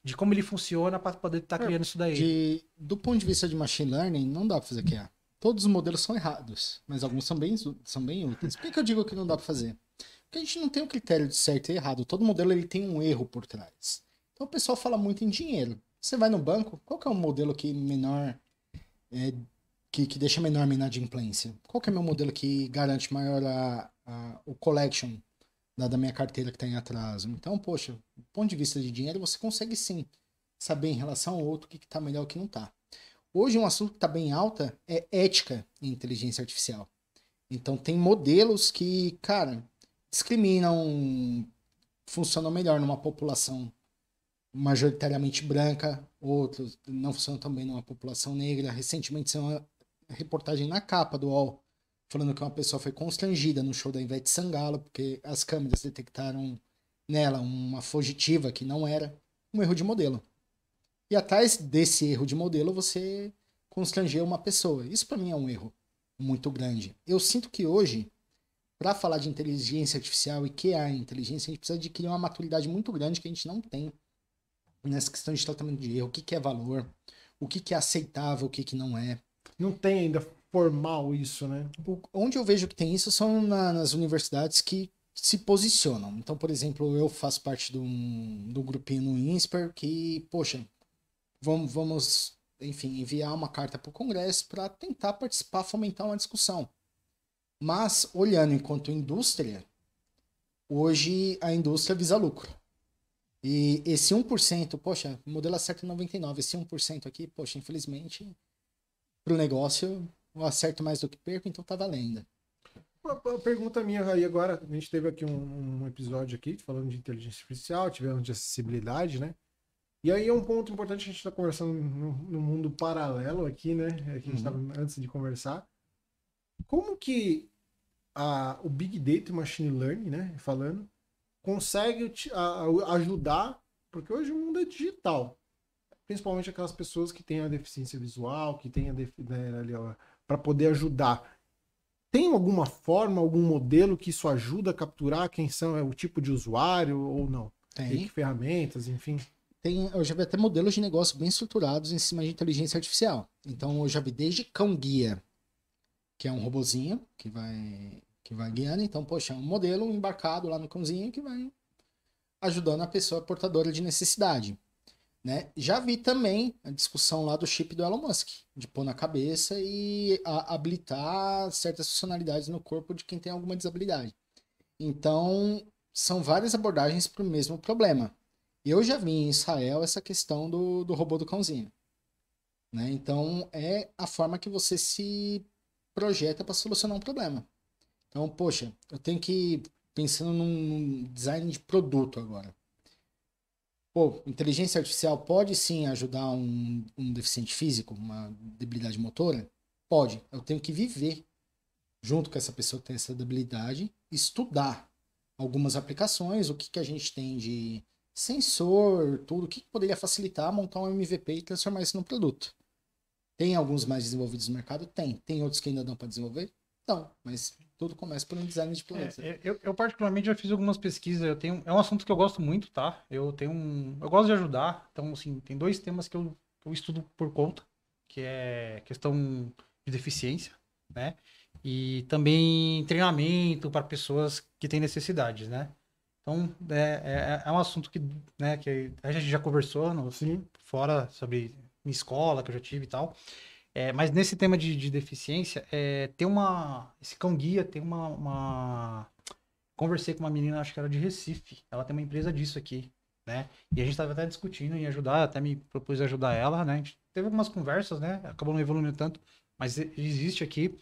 de como ele funciona para poder estar criando isso daí. Do ponto de vista de Machine Learning, não dá para fazer QA. Todos os modelos são errados, mas alguns são bem úteis. Por que eu digo que não dá para fazer? Porque a gente não tem o critério de certo e errado. Todo modelo ele tem um erro por trás. Então o pessoal fala muito em dinheiro. Você vai no banco, qual que é o modelo que menor que deixa menor a inadimplência? Qual que é o meu modelo que garante maior o collection da minha carteira que está em atraso? Então, poxa, do ponto de vista de dinheiro, você consegue sim saber em relação ao outro o que está melhor e o que não está. Hoje, um assunto que está bem alta é ética em inteligência artificial. Então, tem modelos que, cara, discriminam, funcionam melhor numa população majoritariamente branca, outros não funcionam tão bem numa população negra. Recentemente, saiu uma reportagem na capa do UOL falando que uma pessoa foi constrangida no show da Ivete Sangalo porque as câmeras detectaram nela uma fugitiva que não era um erro de modelo. E atrás desse erro de modelo, você constrangeu uma pessoa. Isso para mim é um erro muito grande. Eu sinto que hoje, para falar de inteligência artificial e que a inteligência, a gente precisa adquirir uma maturidade muito grande que a gente não tem nessa questão de tratamento de erro. O que é valor, o que é aceitável, o que não é. Não tem ainda formal isso, né? Onde eu vejo que tem isso são nas universidades que se posicionam. Então, por exemplo, eu faço parte do grupinho no INSPER que, poxa, vamos, enfim, enviar uma carta para o Congresso para tentar participar, fomentar uma discussão. Mas, olhando enquanto indústria, hoje a indústria visa lucro. E esse 1%, poxa, o modelo acerta 99%, esse 1% aqui, poxa, infelizmente, para o negócio, eu acerto mais do que perco, então tá valendo. Uma pergunta minha aí agora, a gente teve aqui um episódio aqui falando de inteligência artificial, tivemos de acessibilidade, né? E aí é um ponto importante, a gente está conversando no mundo paralelo aqui, né? A gente estava antes de conversar. Como que o Big Data e Machine Learning, né? Falando, consegue ajudar, porque hoje o mundo é digital. Principalmente aquelas pessoas que têm a deficiência visual, que têm para poder ajudar. Tem alguma forma, algum modelo que isso ajuda a capturar quem são, o tipo de usuário ou não? Tem. Que ferramentas, enfim. Eu já vi até modelos de negócio bem estruturados em cima de inteligência artificial. Então eu já vi desde cão-guia, que é um robozinho que vai guiando. Então, poxa, é um modelo embarcado lá no cãozinho que vai ajudando a pessoa portadora de necessidade. Né? Já vi também a discussão lá do chip do Elon Musk, de pôr na cabeça e habilitar certas funcionalidades no corpo de quem tem alguma desabilidade. Então, são várias abordagens para o mesmo problema. Eu já vi em Israel essa questão do robô do cãozinho. Né? Então, é a forma que você se projeta para solucionar um problema. Então, poxa, eu tenho que pensando num design de produto agora. Pô, inteligência artificial pode sim ajudar um deficiente físico, uma debilidade motora? Pode. Eu tenho que viver junto com essa pessoa que tem essa debilidade, estudar algumas aplicações, o que a gente tem de sensor, tudo, o que poderia facilitar montar um MVP e transformar isso num produto. Tem alguns mais desenvolvidos no mercado? Tem. Tem outros que ainda dão para desenvolver? Não, mas tudo começa por um design de planeta. Eu particularmente já fiz algumas pesquisas, é um assunto que eu gosto muito, tá? Eu gosto de ajudar, então assim, tem dois temas que eu estudo por conta, que é questão de deficiência, né? E também treinamento para pessoas que têm necessidades, né? Então, é um assunto que a gente já conversou fora sobre minha escola, que eu já tive e tal. Mas nesse tema de deficiência, tem esse cão-guia, tem Conversei com uma menina, acho que era de Recife. Ela tem uma empresa disso aqui, né? E a gente estava até discutindo em ajudar, até me propus ajudar ela, né? A gente teve algumas conversas, né? Acabou não evoluindo tanto, mas existe aqui.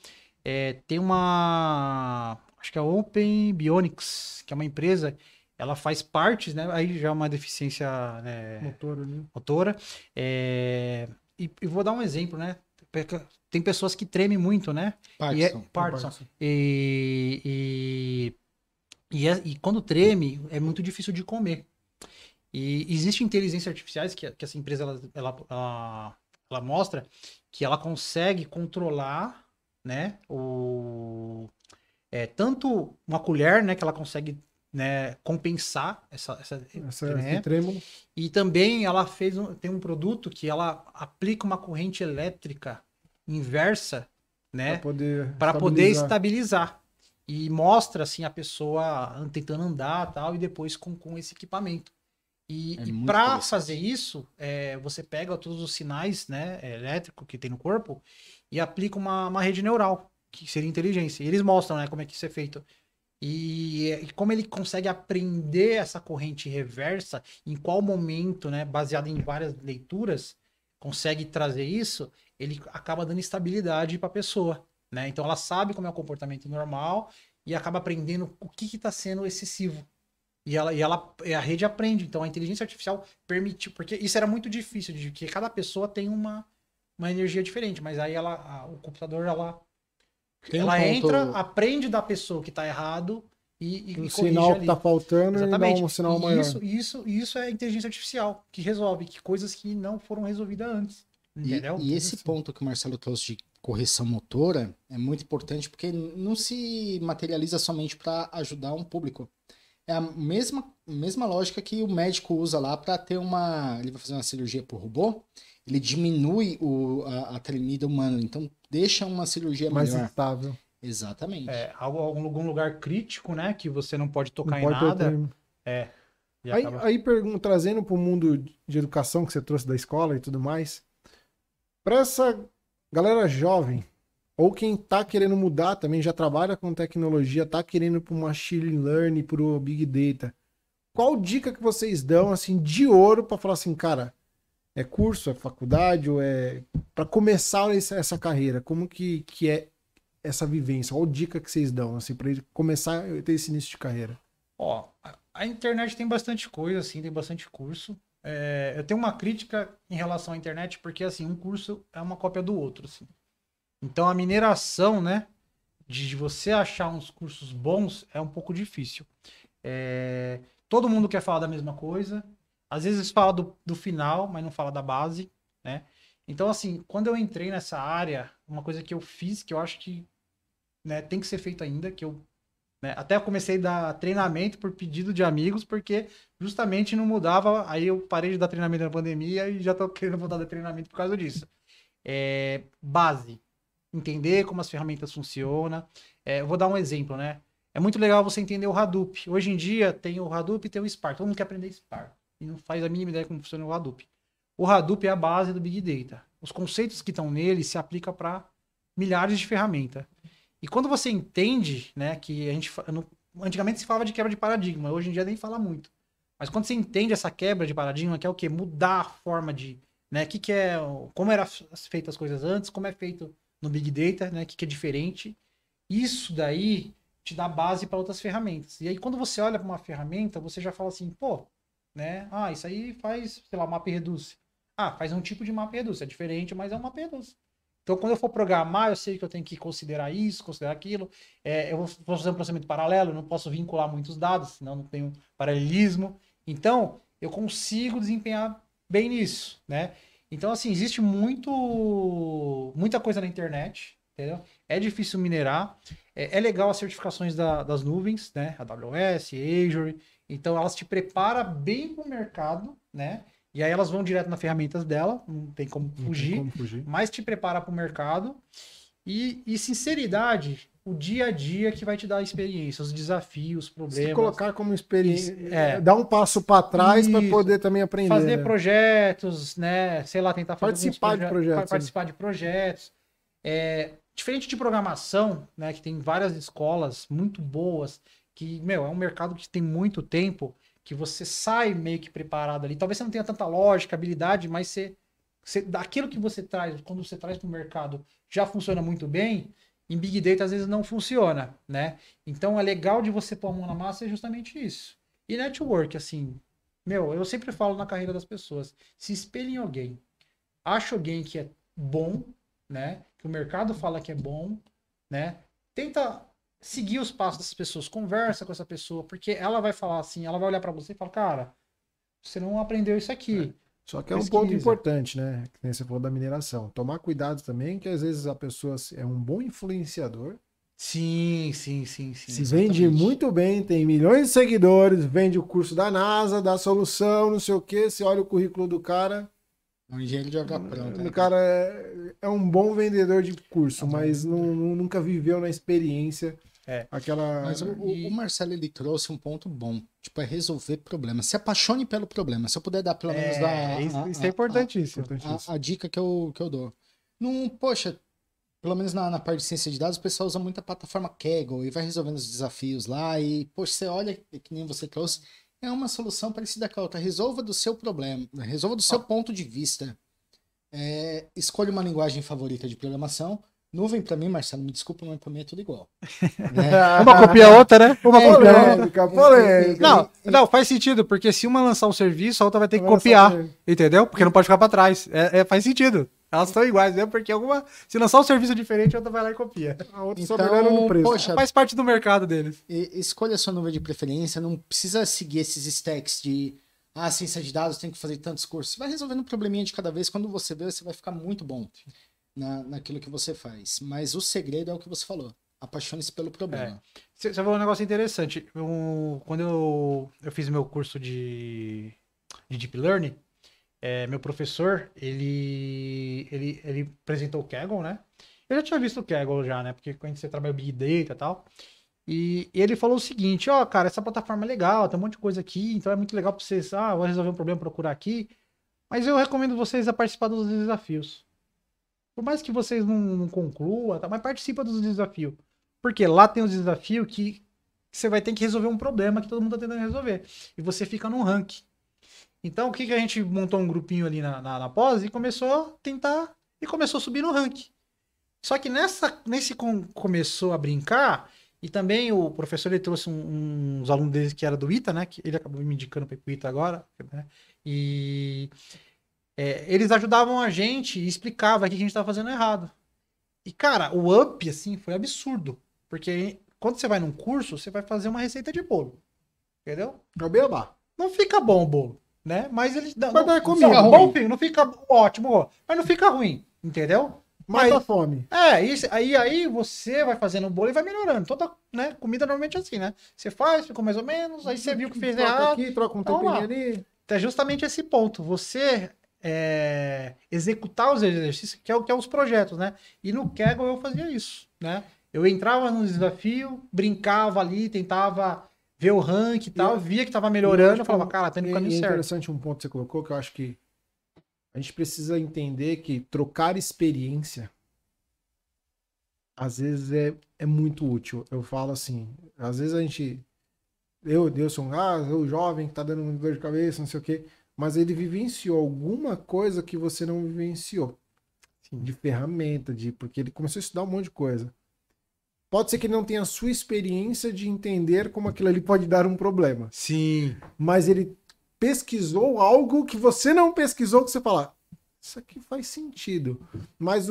Tem acho que é a Open Bionics, que é uma empresa, ela faz partes, né? Aí já é uma deficiência, né? Motora. E vou dar um exemplo, né? Tem pessoas que tremem muito, né? Parkinson. E quando treme, é muito difícil de comer. E existem inteligências artificiais que essa empresa ela mostra que ela consegue controlar, né? Tanto uma colher, né? Que ela consegue, né, compensar esse trêmulo. E também ela tem um produto que ela aplica uma corrente elétrica inversa, né? Para poder estabilizar. E mostra, assim, a pessoa tentando andar tal, e depois com esse equipamento. E para fazer isso, você pega todos os sinais, né, elétricos que tem no corpo e aplica uma rede neural, que seria inteligência. E eles mostram, né, como é que isso é feito. E como ele consegue aprender essa corrente reversa, em qual momento, né, baseado em várias leituras, consegue trazer isso, ele acaba dando estabilidade para a pessoa, né? Então ela sabe como é o comportamento normal e acaba aprendendo o que está sendo excessivo. E a rede aprende. Então a inteligência artificial permitiu, porque isso era muito difícil, de que cada pessoa tem uma energia diferente, mas aí o computador, ela entra, aprende da pessoa que está errado e o sinal ali que está faltando. Exatamente. E dá um sinal maior. Isso é a inteligência artificial, que resolve coisas que não foram resolvidas antes. Entendeu? E esse ponto que o Marcelo trouxe de correção motora é muito importante, porque não se materializa somente para ajudar um público. É a mesma lógica que o médico usa lá para ter ele vai fazer uma cirurgia por robô, ele diminui a tremida humana, então deixa uma cirurgia mais melhor. estável. Exatamente. Algum lugar crítico, né, que você não pode tocar em nada. Aí trazendo para o mundo de educação que você trouxe da escola e tudo mais, para essa galera jovem, ou quem tá querendo mudar também, já trabalha com tecnologia, tá querendo para o machine learning, para o big data. Qual dica que vocês dão, assim, de ouro para falar assim, cara, é curso, é faculdade, ou é para começar essa carreira? Como que é essa vivência? Qual dica que vocês dão, assim, para ele começar a ter esse início de carreira? A internet tem bastante coisa, assim, tem bastante curso. Eu tenho uma crítica em relação à internet, porque, assim, um curso é uma cópia do outro, assim. Então, a mineração, né, de você achar uns cursos bons é um pouco difícil. Todo mundo quer falar da mesma coisa. Às vezes fala do final, mas não fala da base, né? Então, assim, quando eu entrei nessa área, uma coisa que eu fiz, que eu acho que, né, tem que ser feito ainda, que eu, né, até eu comecei a dar treinamento por pedido de amigos, porque justamente não mudava. Aí eu parei de dar treinamento na pandemia e já tô querendo voltar a dar treinamento por causa disso. Base. Entender como as ferramentas funcionam. Eu vou dar um exemplo, né? É muito legal você entender o Hadoop. Hoje em dia tem o Hadoop e tem o Spark. Todo mundo quer aprender Spark e não faz a mínima ideia como funciona o Hadoop. O Hadoop é a base do Big Data. Os conceitos que estão nele se aplicam para milhares de ferramentas. E quando você entende, né, que antigamente se falava de quebra de paradigma, hoje em dia nem fala muito. Mas quando você entende essa quebra de paradigma, que é o quê? Mudar a forma de, né, como eram feitas as coisas antes, como é feito no Big Data, né, que é diferente. Isso daí te dá base para outras ferramentas. E aí quando você olha para uma ferramenta, você já fala assim, né, isso aí faz, sei lá, map reduce. Faz um tipo de map reduce, é diferente, mas é um map reduce. Então, quando eu for programar, eu sei que eu tenho que considerar isso, considerar aquilo. Eu vou fazer um processamento paralelo, eu não posso vincular muitos dados, senão não tenho paralelismo. Então, eu consigo desempenhar bem nisso, né? Então, assim, existe muita coisa na internet, entendeu? É difícil minerar. É legal as certificações das nuvens, né? AWS, Azure. Então, elas te preparam bem para o mercado, né? E aí elas vão direto nas ferramentas dela, não tem como fugir. Mas te prepara para o mercado. E sinceridade, o dia a dia que vai te dar a experiência, os desafios, os problemas. Se colocar como experiência, dar um passo para trás para poder também aprender. Fazer projetos, né? Sei lá, tentar fazer participar de projetos. Diferente de programação, né? Que tem várias escolas muito boas, que, é um mercado que tem muito tempo, que você sai meio que preparado ali. Talvez você não tenha tanta lógica, habilidade, mas daquilo que você traz, quando você traz para o mercado, já funciona muito bem. Em Big Data, às vezes, não funciona, né? Então, é legal de você pôr a mão na massa é justamente isso. E network, assim, eu sempre falo na carreira das pessoas, se espelhe em alguém. Acha alguém que é bom, né? Que o mercado fala que é bom, né? Tenta seguir os passos dessas pessoas, conversa com essa pessoa, porque ela vai falar assim, ela vai olhar para você e falar, cara, você não aprendeu isso aqui. Só que é um ponto importante, né? Que nem você falou da mineração. Tomar cuidado também, que às vezes a pessoa é um bom influenciador. Sim. Se vende muito bem, tem milhões de seguidores, vende o curso da NASA, da solução, não sei o quê. Você olha o currículo do cara, É um engenheiro de obra pronta. O cara é um bom vendedor de curso, mas nunca viveu na experiência aquela... Mas o Marcelo, ele trouxe um ponto bom. Tipo, é resolver problemas. Se apaixone pelo problema. Se eu puder dar pelo menos isso é importantíssimo. A dica que eu dou. Não, poxa, pelo menos na parte de ciência de dados, o pessoal usa muito a plataforma Kaggle e vai resolvendo os desafios lá. E, poxa, você olha, que nem você trouxe, é uma solução parecida com a outra. Resolva do seu problema, resolva do seu ponto de vista. Escolha uma linguagem favorita de programação. Nuvem, pra mim, Marcelo, me desculpa, mas pra mim é tudo igual. Uma copia a outra, né? Uma copia a outra. Polêmica. Não, faz sentido, porque se uma lançar um serviço, a outra vai ter que copiar, entendeu? Porque não pode ficar pra trás. Faz sentido. Elas estão iguais, né? Porque se lançar um serviço diferente, a outra vai lá e copia. A outra só melhora no preço. Poxa, faz parte do mercado deles. Escolha a sua nuvem de preferência, não precisa seguir esses stacks de ciência de dados, tem que fazer tantos cursos. Você vai resolvendo um probleminha de cada vez, quando você vê, você vai ficar muito bom naquilo que você faz. Mas o segredo é o que você falou. Apaixone-se pelo problema. Você falou um negócio interessante. Quando eu fiz meu curso de Deep Learning, meu professor, ele apresentou o Kaggle, né? Eu já tinha visto o Kaggle já, né? Porque quando você trabalha Big Data e tal. E ele falou o seguinte, cara, essa plataforma é legal, tem um monte de coisa aqui, então é muito legal pra vocês, vou resolver um problema, procurar aqui. Mas eu recomendo vocês a participar dos desafios. Por mais que vocês não concluam, mas participa dos desafios. Porque lá tem os desafios que você vai ter que resolver um problema que todo mundo tá tentando resolver. E você fica num ranking. Então, o que a gente montou um grupinho ali na pós e começou a tentar e começou a subir no ranking. Só que nesse começou a brincar, e também o professor ele trouxe uns alunos dele que era do ITA, né? Que ele acabou me indicando para o ITA agora, né? E eles ajudavam a gente e explicavam o que a gente estava fazendo errado. E, cara, o up, assim, foi absurdo. Porque quando você vai num curso, você vai fazer uma receita de bolo. Entendeu? É o beabá. Não fica bom o bolo, né? Mas ele não fica bom, não fica ótimo, mas não fica ruim, entendeu? Mata a fome. Aí você vai fazendo o bolo e vai melhorando. Toda, né, comida normalmente é assim, né? Você faz, ficou mais ou menos, aí você viu que fez errado. Aqui, troca um tempinho ali. É justamente esse ponto. Você executar os exercícios, que é os projetos, né? E no Kaggle eu fazia isso, né? Eu entrava no desafio, brincava ali, tentava ver o rank e tal, via que tava melhorando, eu falava, cara, tá indo no caminho certo. É interessante um ponto que você colocou, que eu acho que a gente precisa entender que trocar experiência às vezes é muito útil. Eu falo assim, às vezes a gente... Eu sou um jovem que tá dando dor de cabeça, não sei o quê, mas ele vivenciou alguma coisa que você não vivenciou. Sim. De ferramenta, porque ele começou a estudar um monte de coisa. Pode ser que ele não tenha a sua experiência de entender como aquilo ali pode dar um problema. Sim. Mas ele pesquisou algo que você não pesquisou, que você fala, isso aqui faz sentido. Mas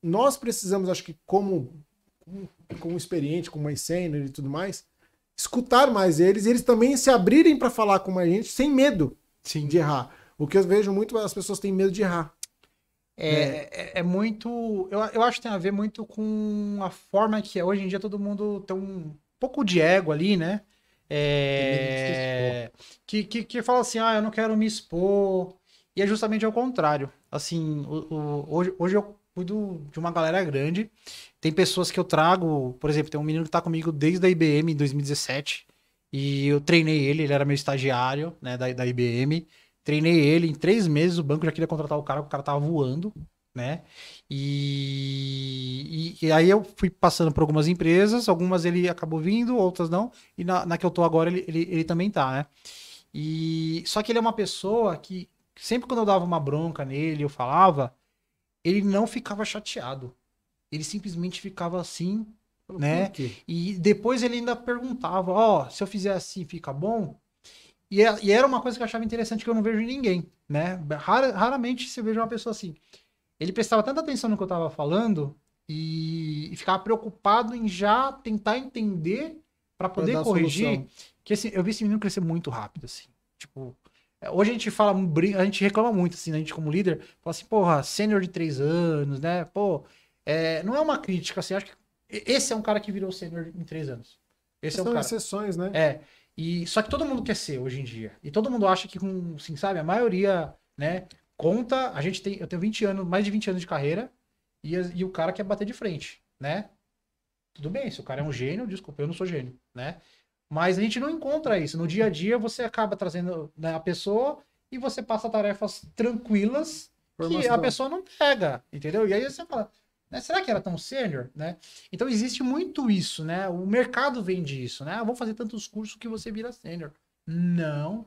nós precisamos, acho que como experiente, como mais sênior e tudo mais, escutar mais eles e eles também se abrirem para falar com mais gente sem medo de errar. O que eu vejo muito, as pessoas têm medo de errar. É muito... Eu acho que tem a ver muito com a forma que hoje em dia todo mundo tem um pouco de ego ali, né? Que fala assim, eu não quero me expor. E é justamente ao contrário. Assim, hoje eu cuido de uma galera grande. Tem pessoas que eu trago, por exemplo, tem um menino que tá comigo desde a IBM em 2017. E eu treinei ele era meu estagiário, né, da IBM. Treinei ele em 3 meses, o banco já queria contratar o cara tava voando, né? E aí eu fui passando por algumas empresas, algumas ele acabou vindo, outras não. E na que eu tô agora, ele também tá, né? Só que ele é uma pessoa que, sempre quando eu dava uma bronca nele, eu falava, ele não ficava chateado. Ele simplesmente ficava assim, né? E depois ele ainda perguntava, se eu fizer assim, fica bom? E era uma coisa que eu achava interessante que eu não vejo em ninguém, né? Raramente você veja uma pessoa assim. Ele prestava tanta atenção no que eu tava falando e ficava preocupado em já tentar entender para poder corrigir. Que assim, eu vi esse menino crescer muito rápido, assim. Tipo, hoje a gente reclama muito, assim, né? A gente como líder, fala assim, porra, sênior de 3 anos, né? Pô, não é uma crítica, assim, acho que esse é um cara que virou sênior em 3 anos. Esse é um cara. São exceções, né? Só que todo mundo quer ser hoje em dia. E todo mundo acha que, assim, sabe, a maioria, né, conta, eu tenho 20 anos, mais de 20 anos de carreira, e o cara quer bater de frente, né? Tudo bem, se o cara é um gênio, desculpa, eu não sou gênio, né? Mas a gente não encontra isso. No dia a dia, você acaba trazendo, né, a pessoa e você passa tarefas tranquilas que a pessoa não pega, entendeu? E aí você fala, né, será que era tão sênior, né? Então existe muito isso, né? O mercado vende isso, né? Vou fazer tantos cursos que você vira sênior. Não.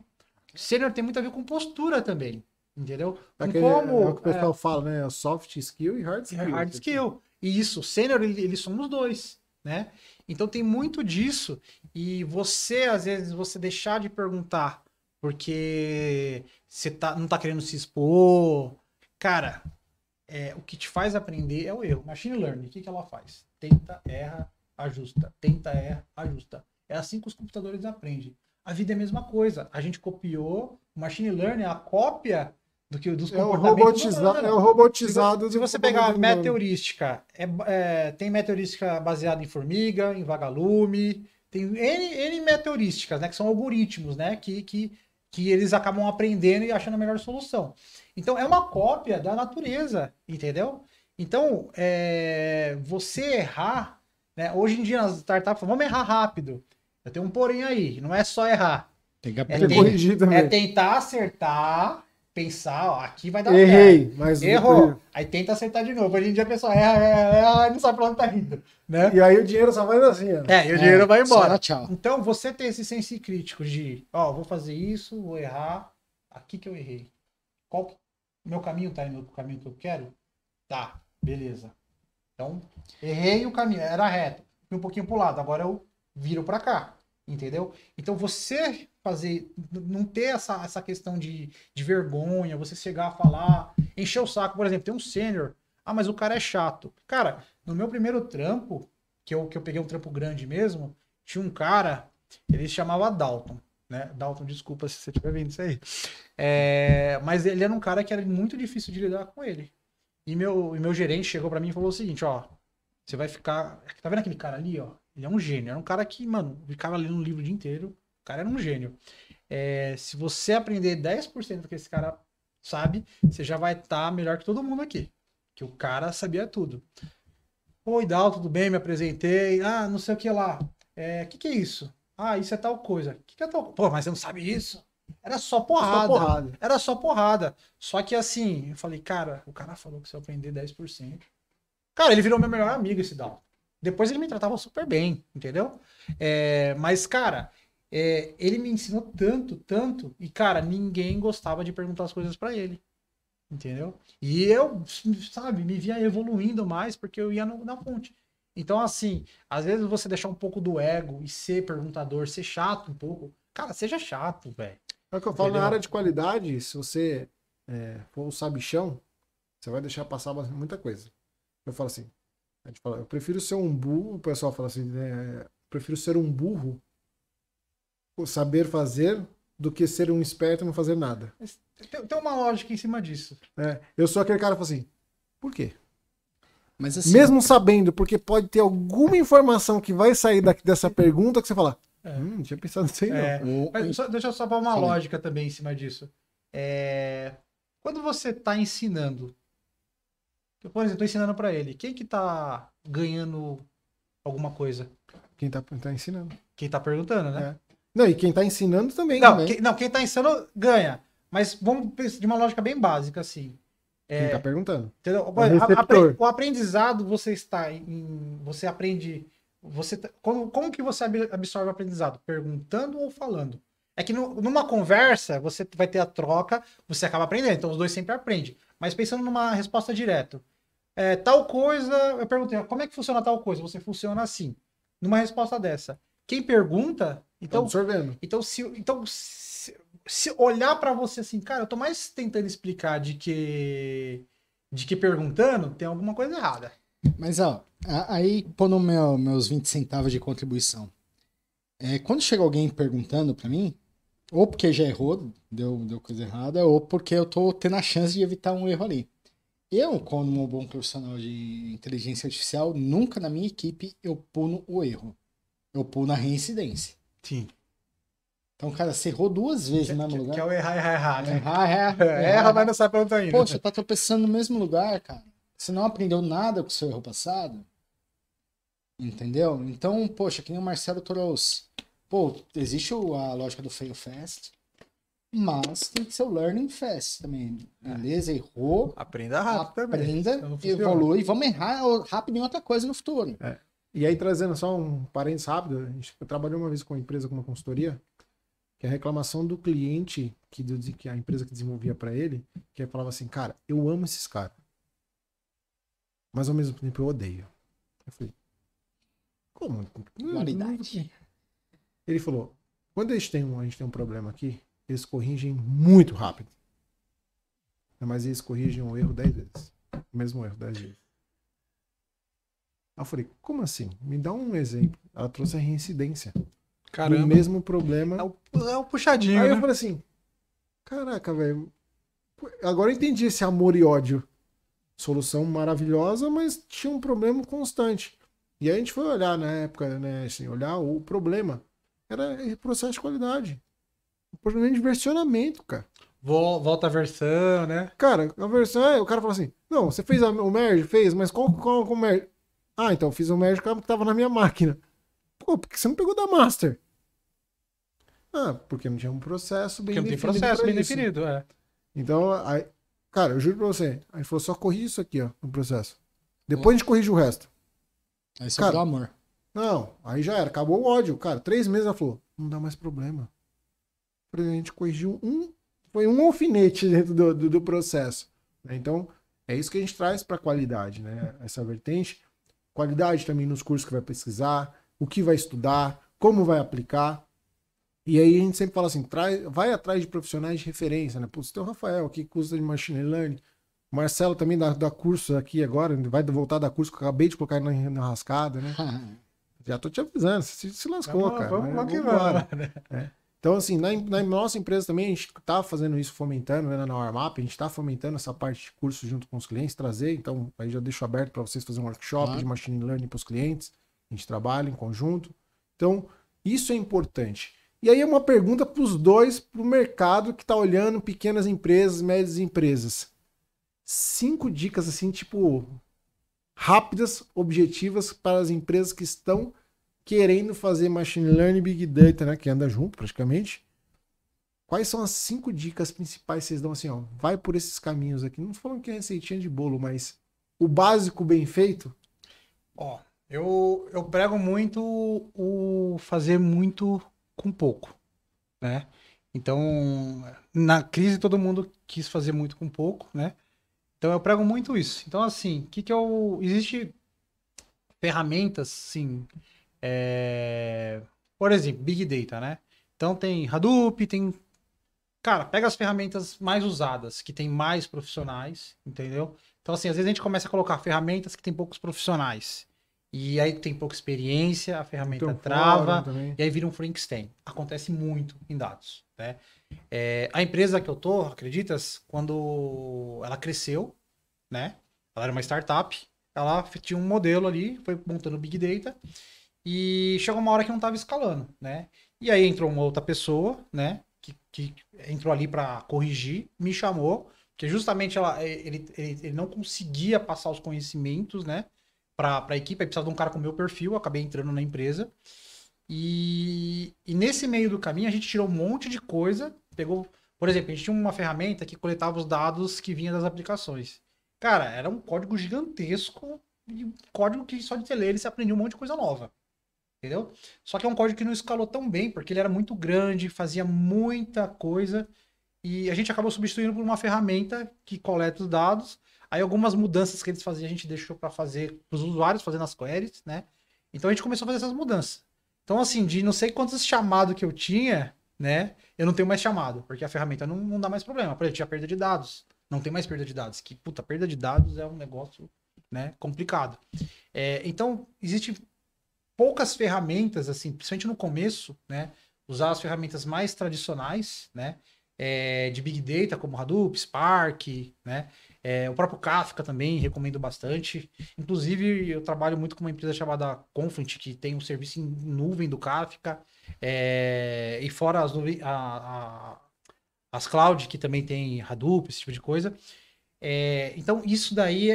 Sênior tem muito a ver com postura também, entendeu? Com É o que o pessoal fala, né? Soft skill e hard skill. Hard skill. E isso, sênior, eles são os dois, né? Então tem muito disso. E você, às vezes, você deixar de perguntar porque você não tá querendo se expor. Cara, o que te faz aprender é o erro. Machine Learning, o que ela faz? Tenta, erra, ajusta. Tenta, erra, ajusta. É assim que os computadores aprendem. A vida é a mesma coisa. A gente copiou. O Machine Learning é a cópia dos comportamentos. É o robotizado. Se você pegar a meta-heurística, tem meta-heurística baseada em formiga, em vagalume, tem N meta-heurísticas, né? Que são algoritmos, né? Que eles acabam aprendendo e achando a melhor solução. Então, é uma cópia da natureza, entendeu? Então, você errar, né? Hoje em dia nas startups, vamos errar rápido. Eu tenho um porém aí, não é só errar. Tem que corrigir também. É tentar acertar, pensar, ó, aqui vai dar certo. Mas errou. Aí tenta acertar de novo. Hoje em dia a pessoa erra e não sabe pra onde tá indo, né? E aí o dinheiro só vai assim, ó. E o dinheiro vai embora. Tchau. Então, você ter esse senso crítico de, ó, vou fazer isso, vou errar, aqui que eu errei. Meu caminho tá indo pro caminho que eu quero? Tá, beleza. Então, errei o caminho, era reto. Fui um pouquinho pro lado, agora eu viro pra cá, entendeu? Então, você não ter essa questão de vergonha, você chegar a falar, encher o saco, por exemplo, tem um sênior, mas o cara é chato. Cara, no meu primeiro trampo, que eu peguei um trampo grande mesmo, tinha um cara, ele se chamava Dalton, né? Dalton, desculpa se você estiver vendo isso aí. Mas ele era um cara que era muito difícil de lidar com ele. E meu gerente chegou pra mim e falou o seguinte, ó, você vai ficar... Tá vendo aquele cara ali, ó? Ele é um gênio. Era um cara que, mano, ficava lendo um livro o dia inteiro. O cara era um gênio. Se você aprender 10% do que esse cara sabe, você já vai estar melhor que todo mundo aqui. Que o cara sabia tudo. Oi, Dal, tudo bem? Me apresentei. Não sei o que lá. Que é isso? Isso é tal coisa. Que é tal coisa? Pô, mas você não sabe isso? Era só porrada. Era só porrada. Só que assim, eu falei, cara, o cara falou que se eu aprender 10%. Cara, ele virou meu melhor amigo, esse Dal. Depois ele me tratava super bem, entendeu? Mas, cara, ele me ensinou tanto, e, cara, ninguém gostava de perguntar as coisas pra ele, entendeu? E eu, sabe, me via evoluindo mais porque eu ia na fonte. Então, assim, às vezes você deixar um pouco do ego e ser perguntador, ser chato um pouco, cara, seja chato, velho. É o que eu falo, na área de qualidade, se você for um sabichão, você vai deixar passar muita coisa. Eu falo assim, a gente fala, eu prefiro ser um burro, o pessoal fala assim, prefiro ser um burro, saber fazer, do que ser um esperto e não fazer nada. Tem uma lógica em cima disso. Eu sou aquele cara que fala assim, por quê? Mas assim, mesmo sabendo, porque pode ter alguma informação que vai sair dessa pergunta que você fala, não tinha pensado nisso aí não. Mas deixa eu só pôr uma lógica também em cima disso. Quando você tá ensinando, por exemplo, eu tô ensinando pra ele, quem que tá ganhando alguma coisa? Quem tá ensinando. Quem tá perguntando, né? Não, e quem tá ensinando também. Quem tá ensinando ganha. Mas vamos de uma lógica bem básica, assim. Quem tá perguntando. Entendeu? O aprendizado, você está você aprende. Como que você absorve o aprendizado? Perguntando ou falando? É que numa conversa, você vai ter a troca, você acaba aprendendo. Então, os dois sempre aprendem. Mas pensando numa resposta direta. Tal coisa, eu perguntei, como é que funciona tal coisa? Você funciona assim. Numa resposta dessa. Quem pergunta... Então, absorvendo. Então, se olhar pra você assim, cara, eu tô mais tentando explicar de que perguntando, tem alguma coisa errada. Mas, ó, aí pondo meus 20 centavos de contribuição. Quando chega alguém perguntando pra mim, ou porque já errou, deu coisa errada, ou porque eu tô tendo a chance de evitar um erro ali. Eu, como um bom profissional de inteligência artificial, nunca na minha equipe eu puno o erro. Eu puno a reincidência. Sim. Então, cara, você errou 2 vezes no mesmo lugar. Que é o errar, né? Errar. Erra, mas não sabe pra onde tá indo. Poxa, tá tropeçando no mesmo lugar, cara. Você não aprendeu nada com o seu erro passado? Entendeu? Então, poxa, que nem o Marcelo trouxe. Pô, existe a lógica do fail fast, mas tem que ser o learning fast também. Beleza? Errou. Aprenda rápido também. Aprenda, Senão não funciona. evolui. Vamos errar rápido em outra coisa no futuro. E aí, trazendo só um parênteses rápido, eu trabalhei uma vez com uma empresa, com uma consultoria, que a reclamação do cliente, que a empresa que desenvolvia para ele, que falava assim, cara, eu amo esses caras, mas ao mesmo tempo eu odeio. Eu falei, como? Dualidade. Ele falou, quando a gente tem um problema aqui, eles corrigem muito rápido. Mas eles corrigem o erro 10 vezes. O mesmo erro 10 vezes. Aí eu falei, como assim? Me dá um exemplo. Ela trouxe a reincidência. Caramba. O mesmo problema. É o puxadinho, Aí né? eu falei assim, caraca, velho. Agora eu entendi esse amor e ódio. Solução maravilhosa, mas tinha um problema constante. E aí a gente foi olhar na época, né? Assim, olhar o problema. Era processo de qualidade. O problema de versionamento, cara. Volta a versão, né? Cara, a versão o cara fala assim: não, você fez o merge? Fez, mas qual o merge? Ah, então eu fiz o merge que tava na minha máquina. Pô, por que você não pegou da master? Ah, porque não tinha um processo bem Porque não definido. tem processo pra bem isso. definido, é. Então, aí, cara, eu juro pra você. Aí ele falou: só corrige isso aqui, ó, no processo. Depois a gente corrige o resto. Aí sobrou amor. Não, aí já era, acabou o ódio. Cara, 3 meses ela falou: não dá mais problema. A gente corrigiu foi um alfinete dentro do processo. Então, é isso que a gente traz para a qualidade, né? Essa vertente. Qualidade também nos cursos que vai pesquisar, o que vai estudar, como vai aplicar. E aí a gente sempre fala assim, vai atrás de profissionais de referência, né? Pô, você tem o Rafael aqui, curso de Machine Learning. O Marcelo também dá curso aqui agora, vai voltar a dar curso que eu acabei de colocar na rascada, né? Já tô te avisando, você se lascou, cara. Vamos que embora. vamos. Então, assim, na nossa empresa também, a gente tá fazendo isso, fomentando, né, na Warmap, a gente tá fomentando essa parte de curso junto com os clientes, trazer, então, aí já deixo aberto para vocês fazerem um workshop de Machine Learning para os clientes, a gente trabalha em conjunto. Então, isso é importante. E aí é uma pergunta para os dois, para o mercado que tá olhando pequenas empresas, médias empresas. 5 dicas, assim, tipo, rápidas, objetivas para as empresas que estão querendo fazer Machine Learning e Big Data, né? Que anda junto praticamente. Quais são as 5 dicas principais que vocês dão assim, ó? Vai por esses caminhos aqui. Não falando que é receitinha de bolo, mas o básico bem feito. Ó, eu prego muito o fazer muito com pouco, né? Então, na crise todo mundo quis fazer muito com pouco, né? Então eu prego muito isso. Então, assim, existe ferramentas, sim. Por exemplo, Big Data, né? Então tem Hadoop, Cara, pega as ferramentas mais usadas, que tem mais profissionais, entendeu? Então, assim, às vezes a gente começa a colocar ferramentas que tem poucos profissionais. E aí tem pouca experiência, a ferramenta Então, trava, também. e aí vira um Frankenstein. Acontece muito em dados, né? A empresa que eu tô, acreditas, quando ela cresceu, né? Ela era uma startup, ela tinha um modelo ali, foi montando Big Data, e chegou uma hora que não estava escalando, né? E aí entrou uma outra pessoa, né? Que entrou ali para corrigir, me chamou, que justamente ele não conseguia passar os conhecimentos, né? Para a equipe, aí precisava de um cara com o meu perfil, eu acabei entrando na empresa. E nesse meio do caminho a gente tirou um monte de coisa, pegou, por exemplo, a gente tinha uma ferramenta que coletava os dados que vinham das aplicações. Cara, era um código gigantesco, e um código que só de ter ele você aprendia um monte de coisa nova. Entendeu? Só que é um código que não escalou tão bem, porque ele era muito grande, fazia muita coisa, e a gente acabou substituindo por uma ferramenta que coleta os dados. Aí algumas mudanças que eles faziam a gente deixou para fazer, para os usuários fazendo as queries, né? Então a gente começou a fazer essas mudanças. Então, assim, de não sei quantos chamados que eu tinha, né? Eu não tenho mais chamado, porque a ferramenta não dá mais problema. Por exemplo, tinha perda de dados. Não tem mais perda de dados. Que, puta, perda de dados é um negócio, né, complicado. Então, existe poucas ferramentas, assim, principalmente no começo, né? Usar as ferramentas mais tradicionais, né? De Big Data, como Hadoop, Spark, né? O próprio Kafka também, recomendo bastante. Inclusive, eu trabalho muito com uma empresa chamada Confluent, que tem um serviço em nuvem do Kafka. E fora as cloud, que também tem Hadoop, esse tipo de coisa. Então, isso daí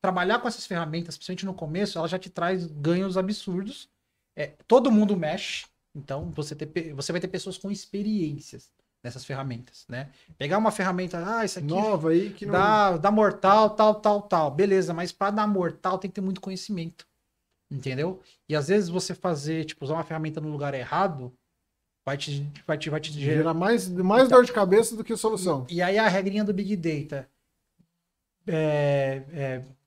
trabalhar com essas ferramentas, principalmente no começo, ela já te traz ganhos absurdos. Todo mundo mexe, então você vai ter pessoas com experiências nessas ferramentas, né? Pegar uma ferramenta, isso aqui nova aí que não dá mortal, tal. Beleza, mas para dar mortal tem que ter muito conhecimento. Entendeu? E às vezes você usar uma ferramenta no lugar errado vai te gera mais dor de cabeça do que solução. E aí a regrinha do Big Data.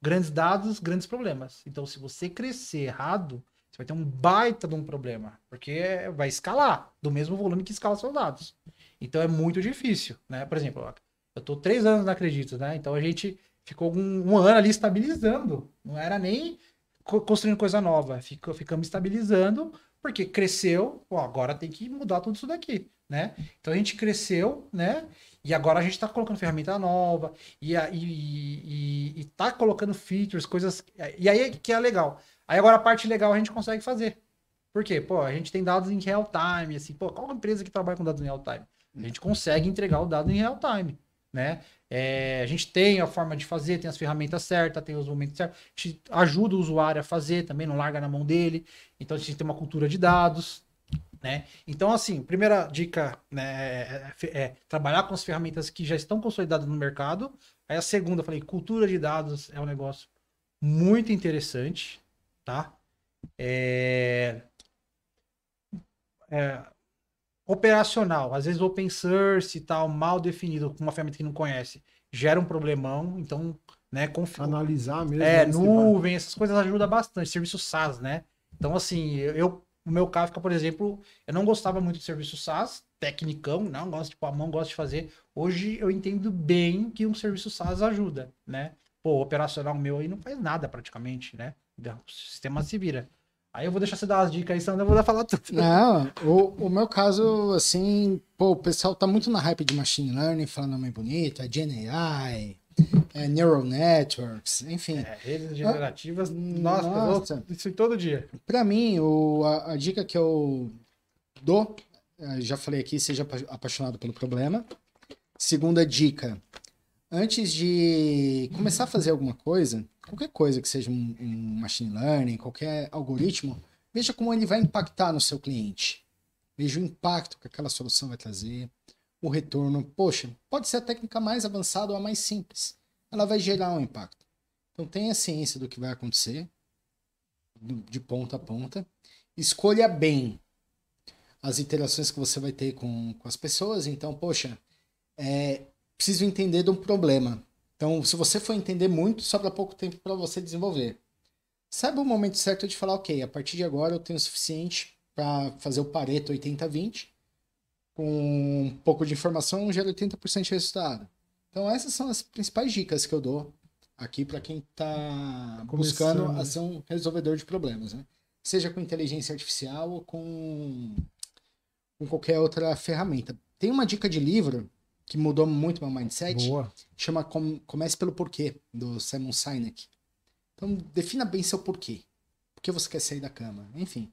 Grandes dados, grandes problemas. Então, se você crescer errado, você vai ter um baita de um problema. Porque vai escalar do mesmo volume que escala seus dados. Então, é muito difícil, né? Por exemplo, eu tô 3 anos na Acredito, né? Então, a gente ficou um ano ali estabilizando. Não era nem construindo coisa nova. Ficamos estabilizando, porque cresceu. Agora tem que mudar tudo isso daqui, né? Então, a gente cresceu, né? E agora a gente está colocando ferramenta nova e tá colocando features, coisas. E aí que é legal. Aí agora a parte legal a gente consegue fazer. Por quê? A gente tem dados em real time, assim, qual empresa que trabalha com dados em real time? A gente consegue entregar o dado em real time, né? A gente tem a forma de fazer, tem as ferramentas certas, tem os momentos certos. A gente ajuda o usuário a fazer também, não larga na mão dele. Então a gente tem uma cultura de dados, né? Então, assim, primeira dica, né, é trabalhar com as ferramentas que já estão consolidadas no mercado. Aí a segunda, eu falei, cultura de dados é um negócio muito interessante, tá? Operacional, às vezes open source e tal, mal definido, com uma ferramenta que não conhece, gera um problemão, então, né, analisar mesmo. Nuvem, essas coisas ajudam bastante, serviço SaaS, né? Então, assim, no meu Kafka, por exemplo, eu não gostava muito de serviço SaaS, tecnicão, não gosto, a mão gosta de fazer. Hoje eu entendo bem que um serviço SaaS ajuda, né? O operacional meu aí não faz nada praticamente, né? O sistema se vira. Aí eu vou deixar você dar as dicas aí, senão eu vou falar tudo. Não, o meu caso, assim, o pessoal tá muito na hype de machine learning, falando nome bonito, Gen AI, neural networks, enfim. Redes generativas, nossa, isso todo dia. Para mim, a dica que eu dou, já falei aqui, seja apaixonado pelo problema. Segunda dica, antes de começar a fazer alguma coisa, qualquer coisa que seja um machine learning, qualquer algoritmo, veja como ele vai impactar no seu cliente. Veja o impacto que aquela solução vai trazer, o retorno. Poxa, pode ser a técnica mais avançada ou a mais simples. Ela vai gerar um impacto. Então tenha ciência do que vai acontecer, de ponta a ponta. Escolha bem as interações que você vai ter com as pessoas. Então, poxa, preciso entender de um problema. Então, se você for entender muito, sobra pouco tempo para você desenvolver. Saiba o momento certo de falar, ok, a partir de agora eu tenho o suficiente para fazer o Pareto 80-20. Com um pouco de informação, gera 80% de resultado. Então, essas são as principais dicas que eu dou aqui para quem está buscando a ser um resolvedor de problemas, né? Seja com inteligência artificial ou com qualquer outra ferramenta. Tem uma dica de livro que mudou muito meu mindset. Boa. Chama Comece pelo Porquê, do Simon Sinek. Então, defina bem seu porquê. Por que você quer sair da cama? Enfim,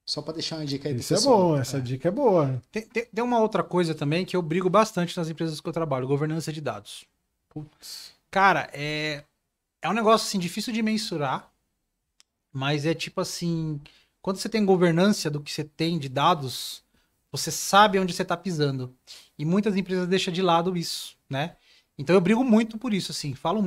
só para deixar uma dica aí pro pessoal. Isso é bom, essa dica é boa. Tem uma outra coisa também que eu brigo bastante nas empresas que eu trabalho, governança de dados. Putz. Cara, é um negócio assim, difícil de mensurar, mas é tipo assim, quando você tem governança do que você tem de dados, você sabe onde você tá pisando. E muitas empresas deixam de lado isso, né? Então eu brigo muito por isso, assim. Falo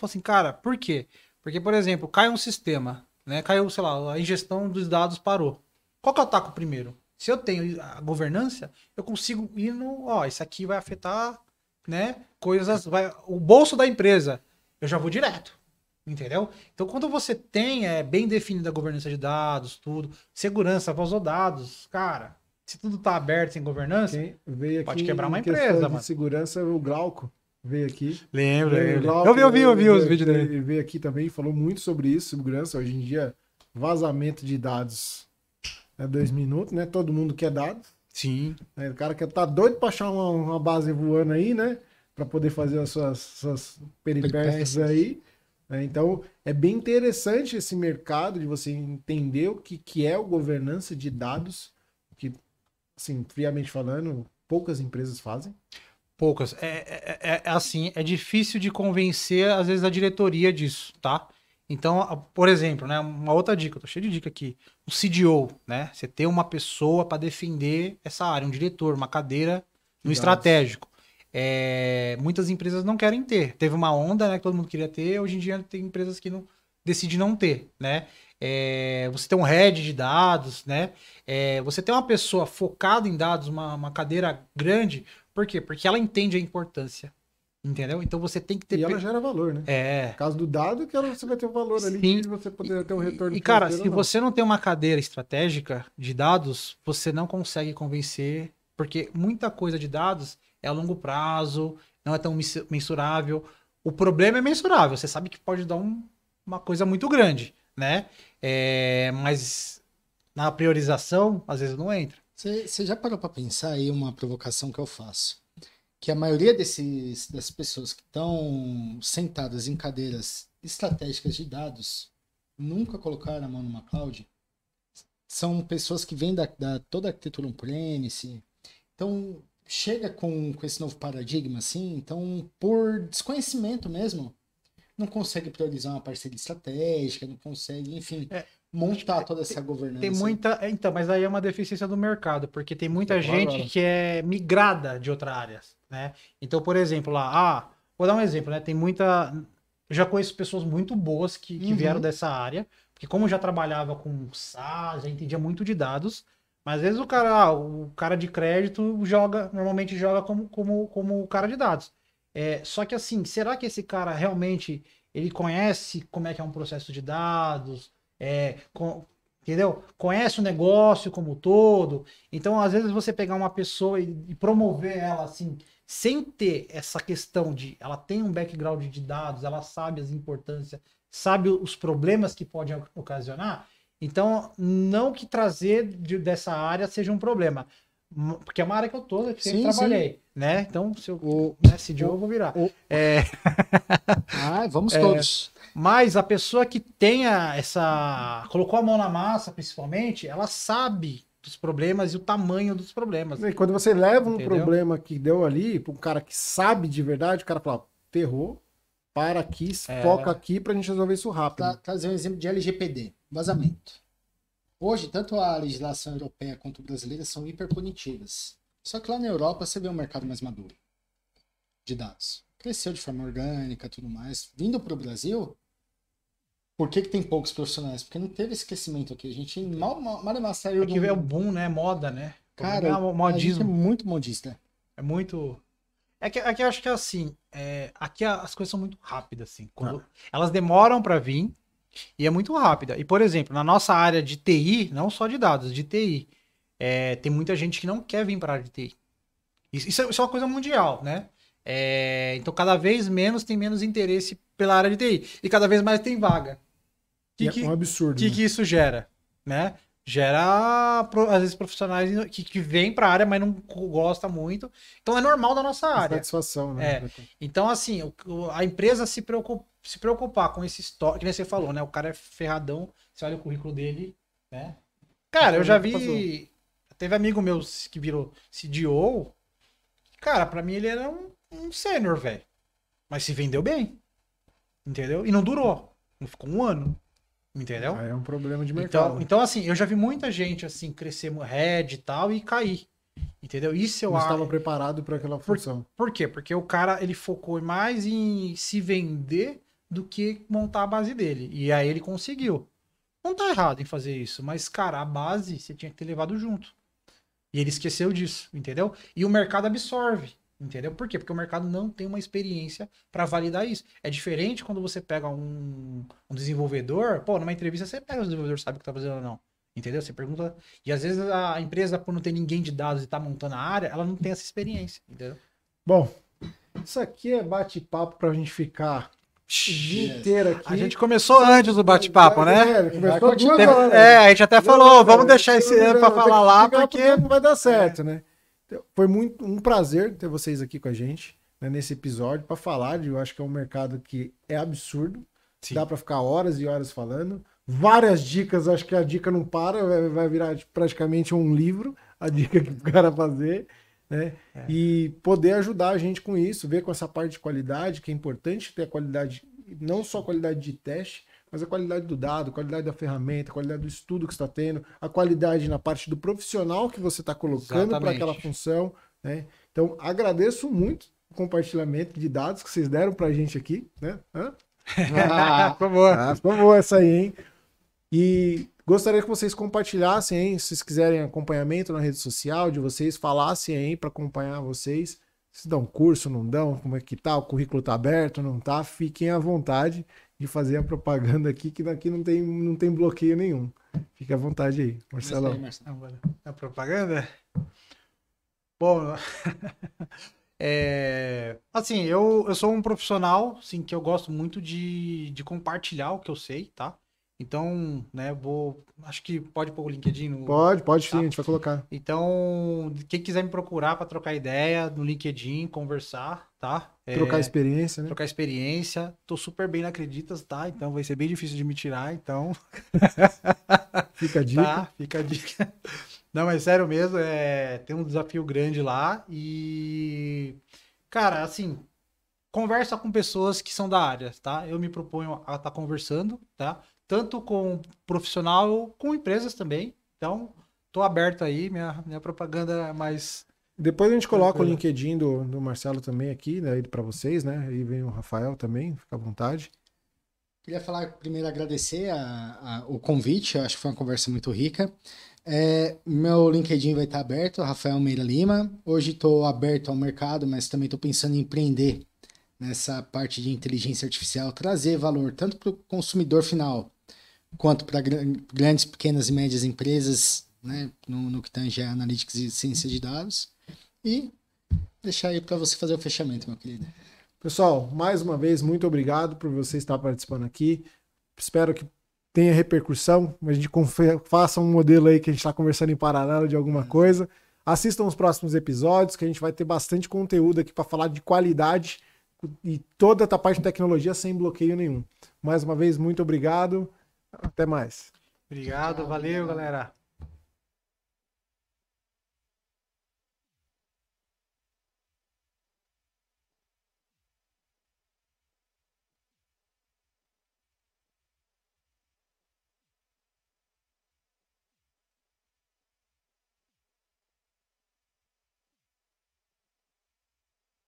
assim, cara, por quê? Porque, por exemplo, cai um sistema, né? Caiu, sei lá, a ingestão dos dados parou. Qual que eu ataco primeiro? Se eu tenho a governança, eu consigo ir isso aqui vai afetar, né? O bolso da empresa. Eu já vou direto. Entendeu? Então, quando você tem bem definida a governança de dados, tudo, segurança, vazou dados, cara, se tudo tá aberto sem governança, pode quebrar uma empresa, mano. De segurança, o Glauco veio aqui. Lembro. Eu vi os vídeos dele. Ele veio aqui também, falou muito sobre isso, segurança. Hoje em dia, vazamento de dados é 2 minutos, né? Todo mundo quer dados. Sim. O cara que tá doido pra achar uma base voando aí, né? Pra poder fazer as suas peripécias aí. né? Então, é bem interessante esse mercado de você entender o que é o governança de dados, que, assim, friamente falando, poucas empresas fazem. Poucas. Assim, é difícil de convencer, às vezes, a diretoria disso, tá? Então, por exemplo, né, uma outra dica, eu tô cheio de dica aqui. O CDO, né? Você ter uma pessoa para defender essa área, um diretor, uma cadeira no estratégico. Muitas empresas não querem ter. Teve uma onda, né, que todo mundo queria ter, hoje em dia tem empresas que não decidem não ter, né? Você tem um head de dados, né? Você tem uma pessoa focada em dados, uma cadeira grande, por quê? Porque ela entende a importância. Entendeu? Então você tem que ter. E ela gera valor, né? No caso do dado, que você vai ter o valor ali de você poder ter um retorno. E cara, se você não tem uma cadeira estratégica de dados, você não consegue convencer, porque muita coisa de dados é a longo prazo, não é tão mensurável. O problema é mensurável, você sabe que pode dar uma coisa muito grande, né? Mas na priorização, às vezes não entra. Você já parou para pensar aí uma provocação que eu faço? Que a maioria das pessoas que estão sentadas em cadeiras estratégicas de dados nunca colocaram a mão numa cloud. São pessoas que vêm da toda a arquitetura on-premise. Então, chega com esse novo paradigma, assim, então, por desconhecimento mesmo, não consegue priorizar uma parceria estratégica, não consegue, enfim, montar toda essa governança. Tem muita. Então, mas aí é uma deficiência do mercado, porque tem muita gente que é migrada de outra área, né? Então, por exemplo, lá, vou dar um exemplo, né? Tem muita. Eu já conheço pessoas muito boas que vieram dessa área, porque como já trabalhava com SaaS, já entendia muito de dados, mas às vezes o cara de crédito normalmente joga como o cara de dados. Só que assim, será que esse cara realmente ele conhece como é que é um processo de dados? Entendeu? Conhece o negócio como um todo. Então, às vezes, você pegar uma pessoa e promover ela assim, sem ter essa questão de ela tem um background de dados, ela sabe as importâncias, sabe os problemas que pode ocasionar. Então, não que trazer dessa área seja um problema. Porque é uma área que eu sempre trabalhei, né? Então, se eu CDO, eu vou virar. Vamos todos. Mas a pessoa que tenha colocou a mão na massa, principalmente, ela sabe dos problemas e o tamanho dos problemas. E quando você leva um problema que deu ali para um cara que sabe de verdade, o cara fala, ferrou, para aqui, foca aqui pra gente resolver isso rápido. Trazer um exemplo de LGPD, vazamento. Hoje, tanto a legislação europeia quanto a brasileira são hiperpunitivas. Só que lá na Europa você vê um mercado mais maduro de dados. Cresceu de forma orgânica e tudo mais. Vindo para o Brasil, por que tem poucos profissionais? Porque não teve esse crescimento aqui. A gente mal saiu do... É o boom, né? Moda, né? Cara, a gente é muito modista. É muito... Aqui eu acho que é assim, aqui as coisas são muito rápidas, assim. Elas demoram para vir, e é muito rápida. E, por exemplo, na nossa área de TI, não só de dados, de TI, tem muita gente que não quer vir para a área de TI. Isso é uma coisa mundial, né? Então, cada vez menos tem menos interesse pela área de TI. E cada vez mais tem vaga. É um absurdo. O que isso gera? Né? Gera, às vezes, profissionais que vêm para a área, mas não gostam muito. Então, é normal da nossa área. Satisfação, né? Então, assim, a empresa se preocupar com esse estoque, que nem você falou, né? O cara é ferradão, você olha o currículo dele, né? Cara, eu já vi... Teve amigo meu que virou CDO. Cara, pra mim ele era um sênior, velho. Mas se vendeu bem. Entendeu? E não durou. Não ficou um ano. Entendeu? É um problema de mercado. Então, assim, eu já vi muita gente, assim, crescer head e tal e cair. Entendeu? Isso eu acho. Não estava preparado para aquela função. Por quê? Porque o cara, ele focou mais em se vender do que montar a base dele. E aí ele conseguiu. Não tá errado em fazer isso, mas, cara, a base você tinha que ter levado junto. E ele esqueceu disso, entendeu? E o mercado absorve. Entendeu? Por quê? Porque o mercado não tem uma experiência para validar isso. É diferente quando você pega um desenvolvedor, numa entrevista você pega o desenvolvedor, sabe o que tá fazendo ou não. Entendeu? Você pergunta. E às vezes a empresa, por não ter ninguém de dados e tá montando a área, ela não tem essa experiência. Entendeu? Bom, isso aqui é bate-papo pra gente ficar o dia inteiro aqui. A gente começou antes do bate-papo, né? Começou 2 horas. A gente até falou, vamos deixar esse pra falar lá, porque não vai dar certo, né? Foi muito um prazer ter vocês aqui com a gente, né, nesse episódio para falar eu acho que é um mercado que é absurdo, Sim. Dá para ficar horas e horas falando. Várias dicas, acho que a dica não para, vai virar praticamente um livro, a dica que o cara fazer, né? E poder ajudar a gente com isso, ver com essa parte de qualidade, que é importante ter a qualidade, não só a qualidade de teste, mas a qualidade do dado, a qualidade da ferramenta, a qualidade do estudo que você está tendo, a qualidade na parte do profissional que você está colocando para aquela função, né? Então, agradeço muito o compartilhamento de dados que vocês deram para a gente aqui, né? Ficou boa. Ficou boa essa aí, hein? E gostaria que vocês compartilhassem, hein? Se vocês quiserem acompanhamento na rede social de vocês, falassem aí para acompanhar vocês. Se dão curso, não dão, como é que tá? O currículo tá aberto, não tá? Fiquem à vontade de fazer a propaganda aqui, que daqui não tem bloqueio nenhum. Fique à vontade aí, Marcelão. A propaganda? Bom, assim, eu sou um profissional, assim, que eu gosto muito de compartilhar o que eu sei, tá? Então, né, acho que pode pôr o LinkedIn no... Pode sim, tá? a gente vai colocar. Então, quem quiser me procurar para trocar ideia no LinkedIn, conversar, tá? Trocar experiência, né? Trocar experiência. Tô super bem na Acreditas, tá? Então vai ser bem difícil de me tirar, então... Fica a dica. Tá, fica a dica. Não, mas sério mesmo, tem um desafio grande lá e... Cara, assim, conversa com pessoas que são da área, tá? Eu me proponho a estar conversando, tá? Tanto com profissional, com empresas também. Então, tô aberto aí, minha propaganda é mais... Depois a gente coloca o LinkedIn do Marcelo também aqui, né, para vocês, né? Aí vem o Rafael também, fica à vontade. Queria falar, primeiro agradecer o convite, eu acho que foi uma conversa muito rica. Meu LinkedIn vai estar aberto, Rafael Meira Lima. Hoje estou aberto ao mercado, mas também estou pensando em empreender nessa parte de inteligência artificial, trazer valor tanto para o consumidor final, quanto para grandes, pequenas e médias empresas, né, no que tange a analytics e ciência de dados. E deixar aí para você fazer o fechamento, meu querido. Pessoal, mais uma vez, muito obrigado por você estar participando aqui. Espero que tenha repercussão. A gente faça um modelo aí que a gente está conversando em paralelo de alguma coisa. Assistam os próximos episódios, que a gente vai ter bastante conteúdo aqui para falar de qualidade e toda a parte de tecnologia sem bloqueio nenhum. Mais uma vez, muito obrigado. Até mais. Obrigado, valeu, galera.